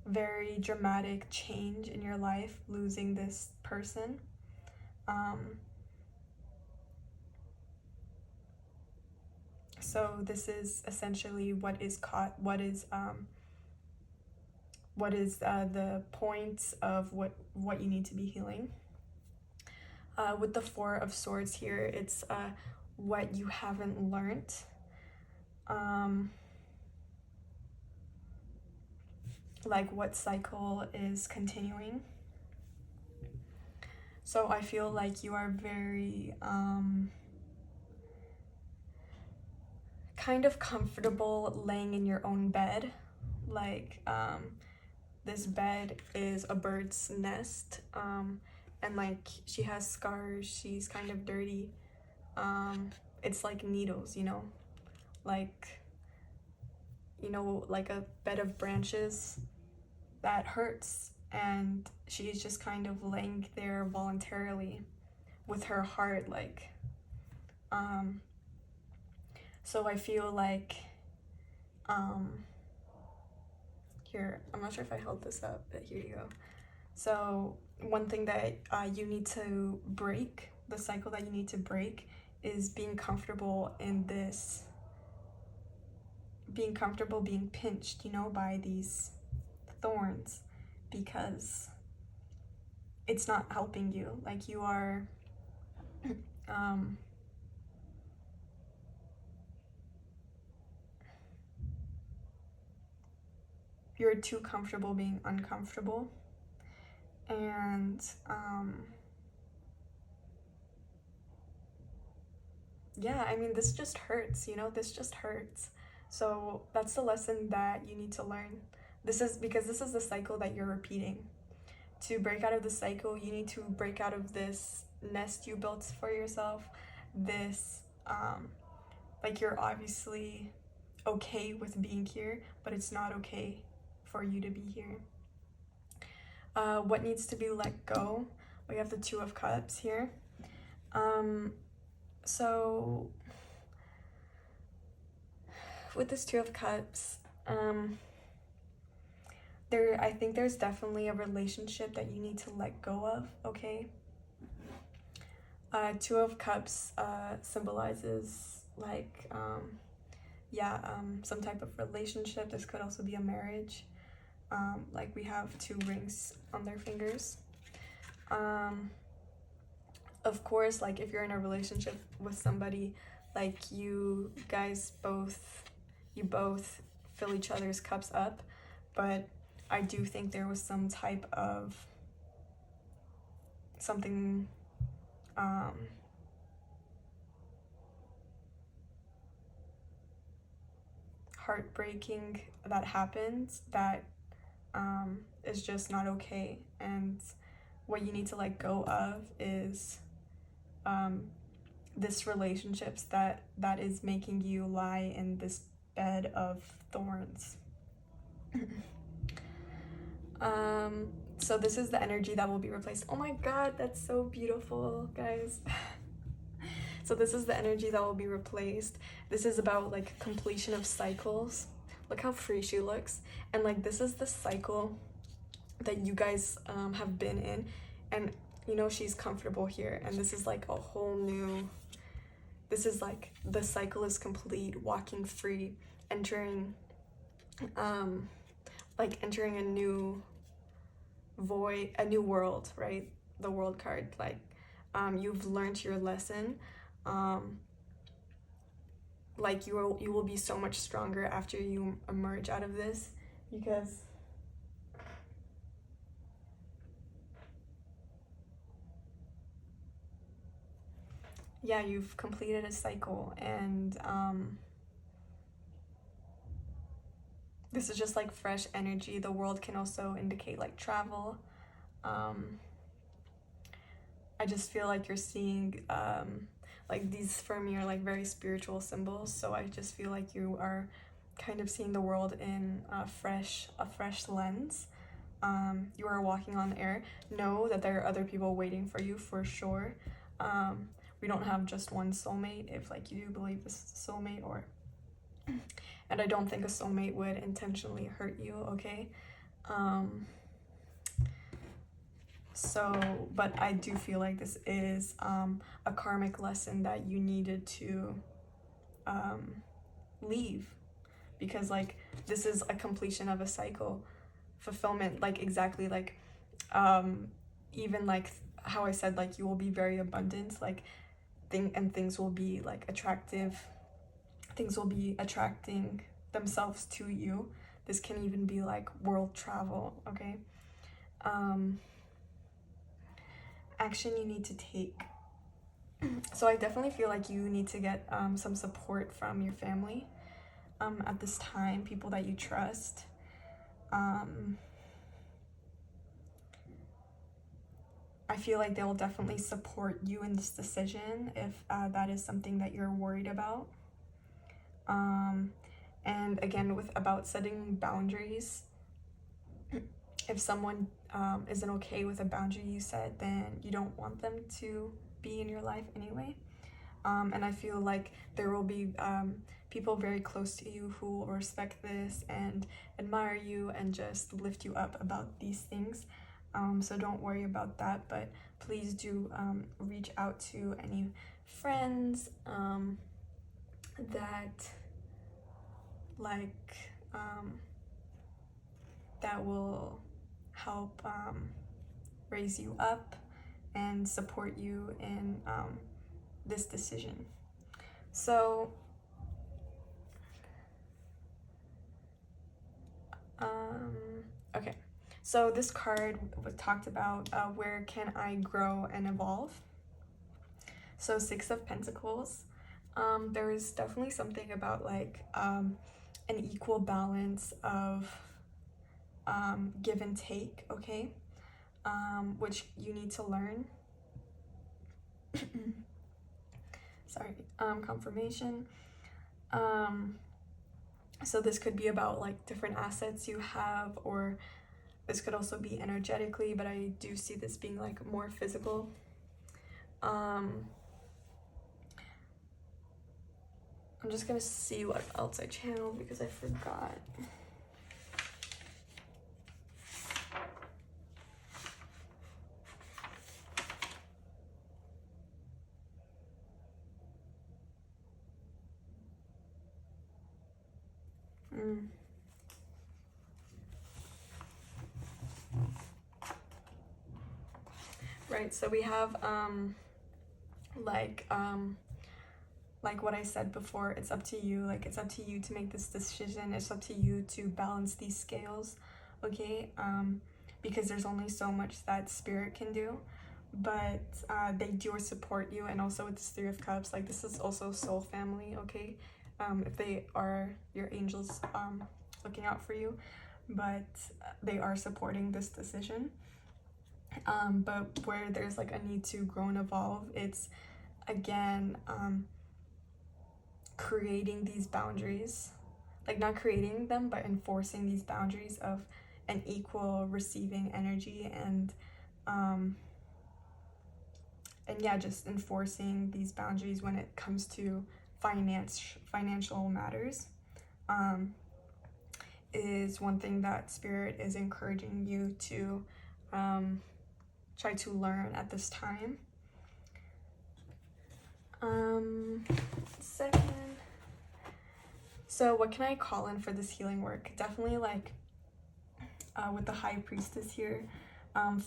very dramatic change in your life, losing this person. So this is essentially what is the points of what you need to be healing. With the Four of Swords here, it's what you haven't learned. Like what cycle is continuing. So I feel like you are very kind of comfortable laying in your own bed. Like this bed is a bird's nest, and like she has scars, she's kind of dirty. It's like needles, like like a bed of branches that hurts, and she's just kind of laying there voluntarily with her heart, like so I feel like here, I'm not sure if I held this up, but here you go. So one thing that you need to break, the cycle that you need to break, is being comfortable in this, being comfortable being pinched, by these thorns, because it's not helping you. Like you are you're too comfortable being uncomfortable. And yeah, I mean, this just hurts, this just hurts. So that's the lesson that you need to learn. This is the cycle that you're repeating. To break out of the cycle, you need to break out of this nest you built for yourself. This like you're obviously okay with being here, but it's not okay for you to be here. What needs to be let go? We have the Two of Cups here. So with this Two of Cups, I think there's definitely a relationship that you need to let go of, okay? Two of Cups symbolizes like some type of relationship. This could also be a marriage. Like we have two rings on their fingers. Of course, like if you're in a relationship with somebody, like you both fill each other's cups up, but I do think there was some type of something heartbreaking that happens that is just not okay. And what you need to let go of is this relationships that is making you lie in this bed of thorns. So this is the energy that will be replaced. Oh my god, that's so beautiful, guys. So this is the energy that will be replaced. This is about like completion of cycles. Look how free she looks. And like this is the cycle that you guys have been in, and she's comfortable here, and this is like a whole new, this is like the cycle is complete, walking free, entering entering a new void, a new world, right? The World card, like you've learned your lesson. Like you will be so much stronger after you emerge out of this, because yeah, you've completed a cycle, and this is just like fresh energy. The world can also indicate like travel. I just feel like you're seeing like these for me are like very spiritual symbols, so I just feel like you are kind of seeing the world in a fresh lens. You are walking on air. Know that there are other people waiting for you for sure. We don't have just one soulmate, if like you do believe this is a soulmate, or And I don't think a soulmate would intentionally hurt you, okay? But I do feel like this is a karmic lesson that you needed to leave, because like this is a completion of a cycle, fulfillment, like exactly like even like how I said, like you will be very abundant, like things will be like attractive, things will be attracting themselves to you. This can even be like world travel, okay? Action you need to take. So I definitely feel like you need to get some support from your family at this time, people that you trust. I feel like they'll definitely support you in this decision if that is something that you're worried about. And again, about setting boundaries, if someone isn't okay with a boundary you set, then you don't want them to be in your life anyway. And I feel like there will be people very close to you who will respect this and admire you and just lift you up about these things. So don't worry about that, but please do reach out to any friends that that will help raise you up and support you in this decision. So okay, so this card talked about where can I grow and evolve. So 6 of Pentacles. There is definitely something about like an equal balance of give and take, okay? Which you need to learn. Sorry, confirmation. So this could be about like different assets you have, or this could also be energetically, but I do see this being like more physical. I'm just gonna see what else I channeled because I forgot. Right, so we have like what I said before, it's up to you. Like it's up to you to make this decision. It's up to you to balance these scales, okay? Because there's only so much that spirit can do, but they do support you. And also with this 3 of Cups, like this is also soul family, okay? If they are your angels looking out for you, but they are supporting this decision. But where there's like a need to grow and evolve, it's again creating these boundaries, like not creating them but enforcing these boundaries of an equal receiving energy, and yeah, just enforcing these boundaries when it comes to financial matters is one thing that spirit is encouraging you to try to learn at this time. Second, so what can I call in for this healing work? Definitely like with the High Priestess here,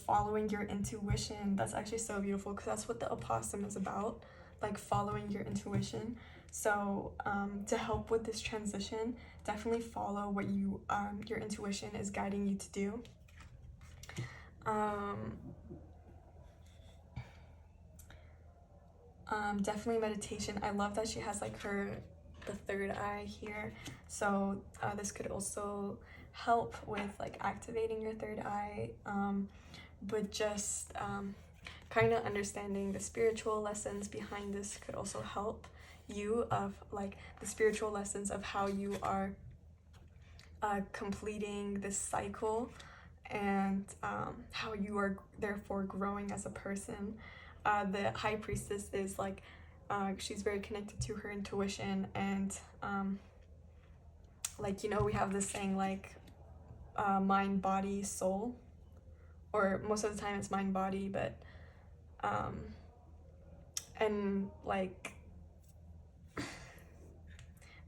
following your intuition. That's actually so beautiful because that's what the opossum is about, like following your intuition. So to help with this transition, definitely follow what you your intuition is guiding you to do. Definitely meditation. I love that she has like the third eye here, so this could also help with like activating your third eye, but just kind of understanding the spiritual lessons behind this could also help you, of like the spiritual lessons of how you are completing this cycle, and how you are therefore growing as a person. The High Priestess is like she's very connected to her intuition, and like, you know, we have this saying like mind, body, soul, or most of the time it's mind, body, but and like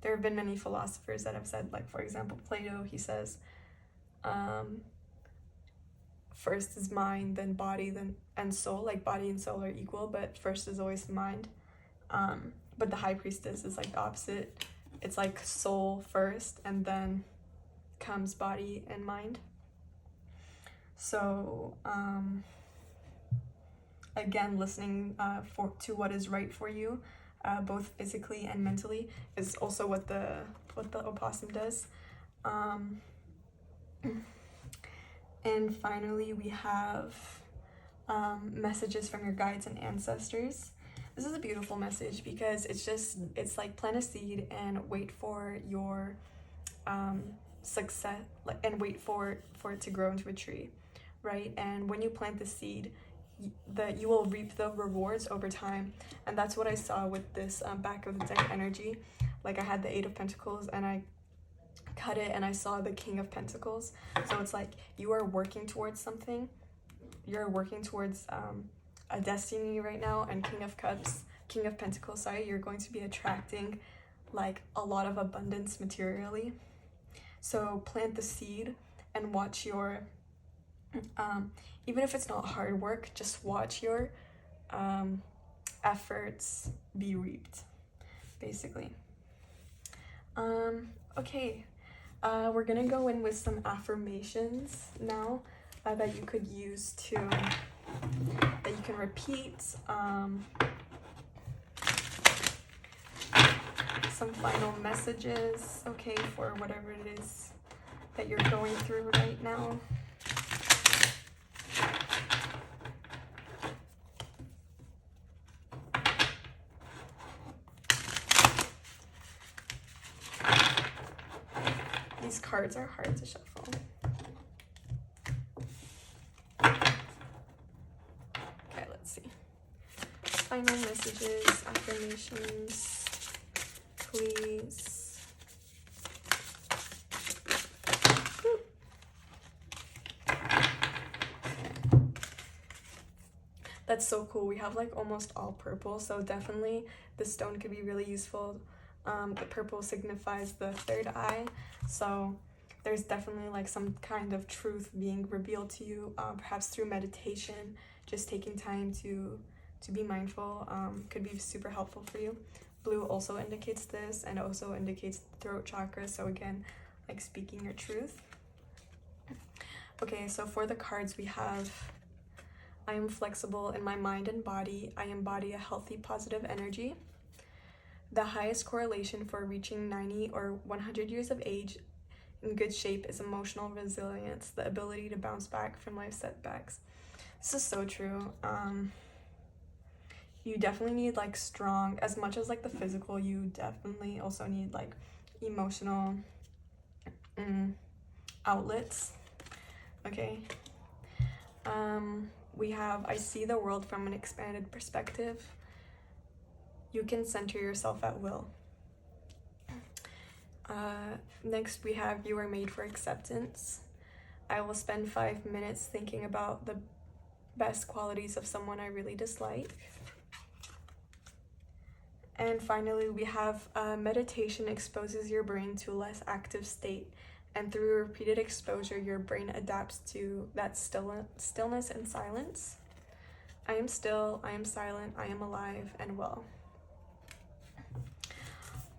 there have been many philosophers that have said, like, for example, Plato, he says first is mind, then body, then and soul. Like, body and soul are equal, but first is always the mind. But the high priestess is like the opposite. It's like soul first, and then comes body and mind. So again, listening to what is right for you, both physically and mentally, is also what the opossum does. And finally, we have messages from your guides and ancestors. This is a beautiful message because it's like plant a seed and wait for your success, and wait for it to grow into a tree, right? And when you plant the seed, you will reap the rewards over time. And that's what I saw with this back of the deck energy. Like, I had the Eight of Pentacles and I cut it and I saw the King of Pentacles. So it's like you are working towards something. You're working towards a destiny right now. And King of Pentacles, sorry, you're going to be attracting like a lot of abundance materially. So plant the seed and watch your even if it's not hard work, just watch your efforts be reaped, basically. Okay, we're gonna go in with some affirmations now that you could use that you can repeat. Some final messages, okay, for whatever it is that you're going through right now. These cards are hard to shuffle. Okay, let's see. Final messages, affirmations, please. That's so cool. We have like almost all purple, so definitely the stone could be really useful. The purple signifies the third eye, so there's definitely like some kind of truth being revealed to you, perhaps through meditation. Just taking time to be mindful could be super helpful for you. Blue also indicates this, and also indicates the throat chakra, so again, like speaking your truth. Okay, so for the cards we have, I am flexible in my mind and body. I embody a healthy, positive energy. The highest correlation for reaching 90 or 100 years of age in good shape is emotional resilience, the ability to bounce back from life setbacks. This is so true. You definitely need like strong, as much as like the physical, you definitely also need like emotional outlets. Okay. We have, I see the world from an expanded perspective. You can center yourself at will. Next we have, you are made for acceptance. I will spend 5 minutes thinking about the best qualities of someone I really dislike. And finally we have, meditation exposes your brain to a less active state, and through repeated exposure your brain adapts to that stillness and silence. I am still, I am silent, I am alive and well.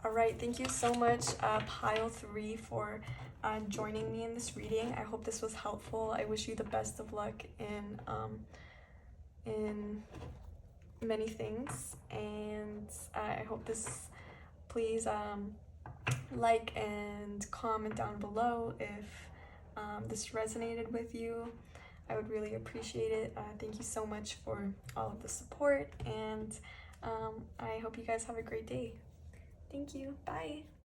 All right, thank you so much, pile 3, for joining me in this reading. I hope this was helpful. I wish you the best of luck in many things, and I hope this, please like and comment down below if this resonated with you. I would really appreciate it. Thank you so much for all of the support, and I hope you guys have a great day. Thank you. Bye.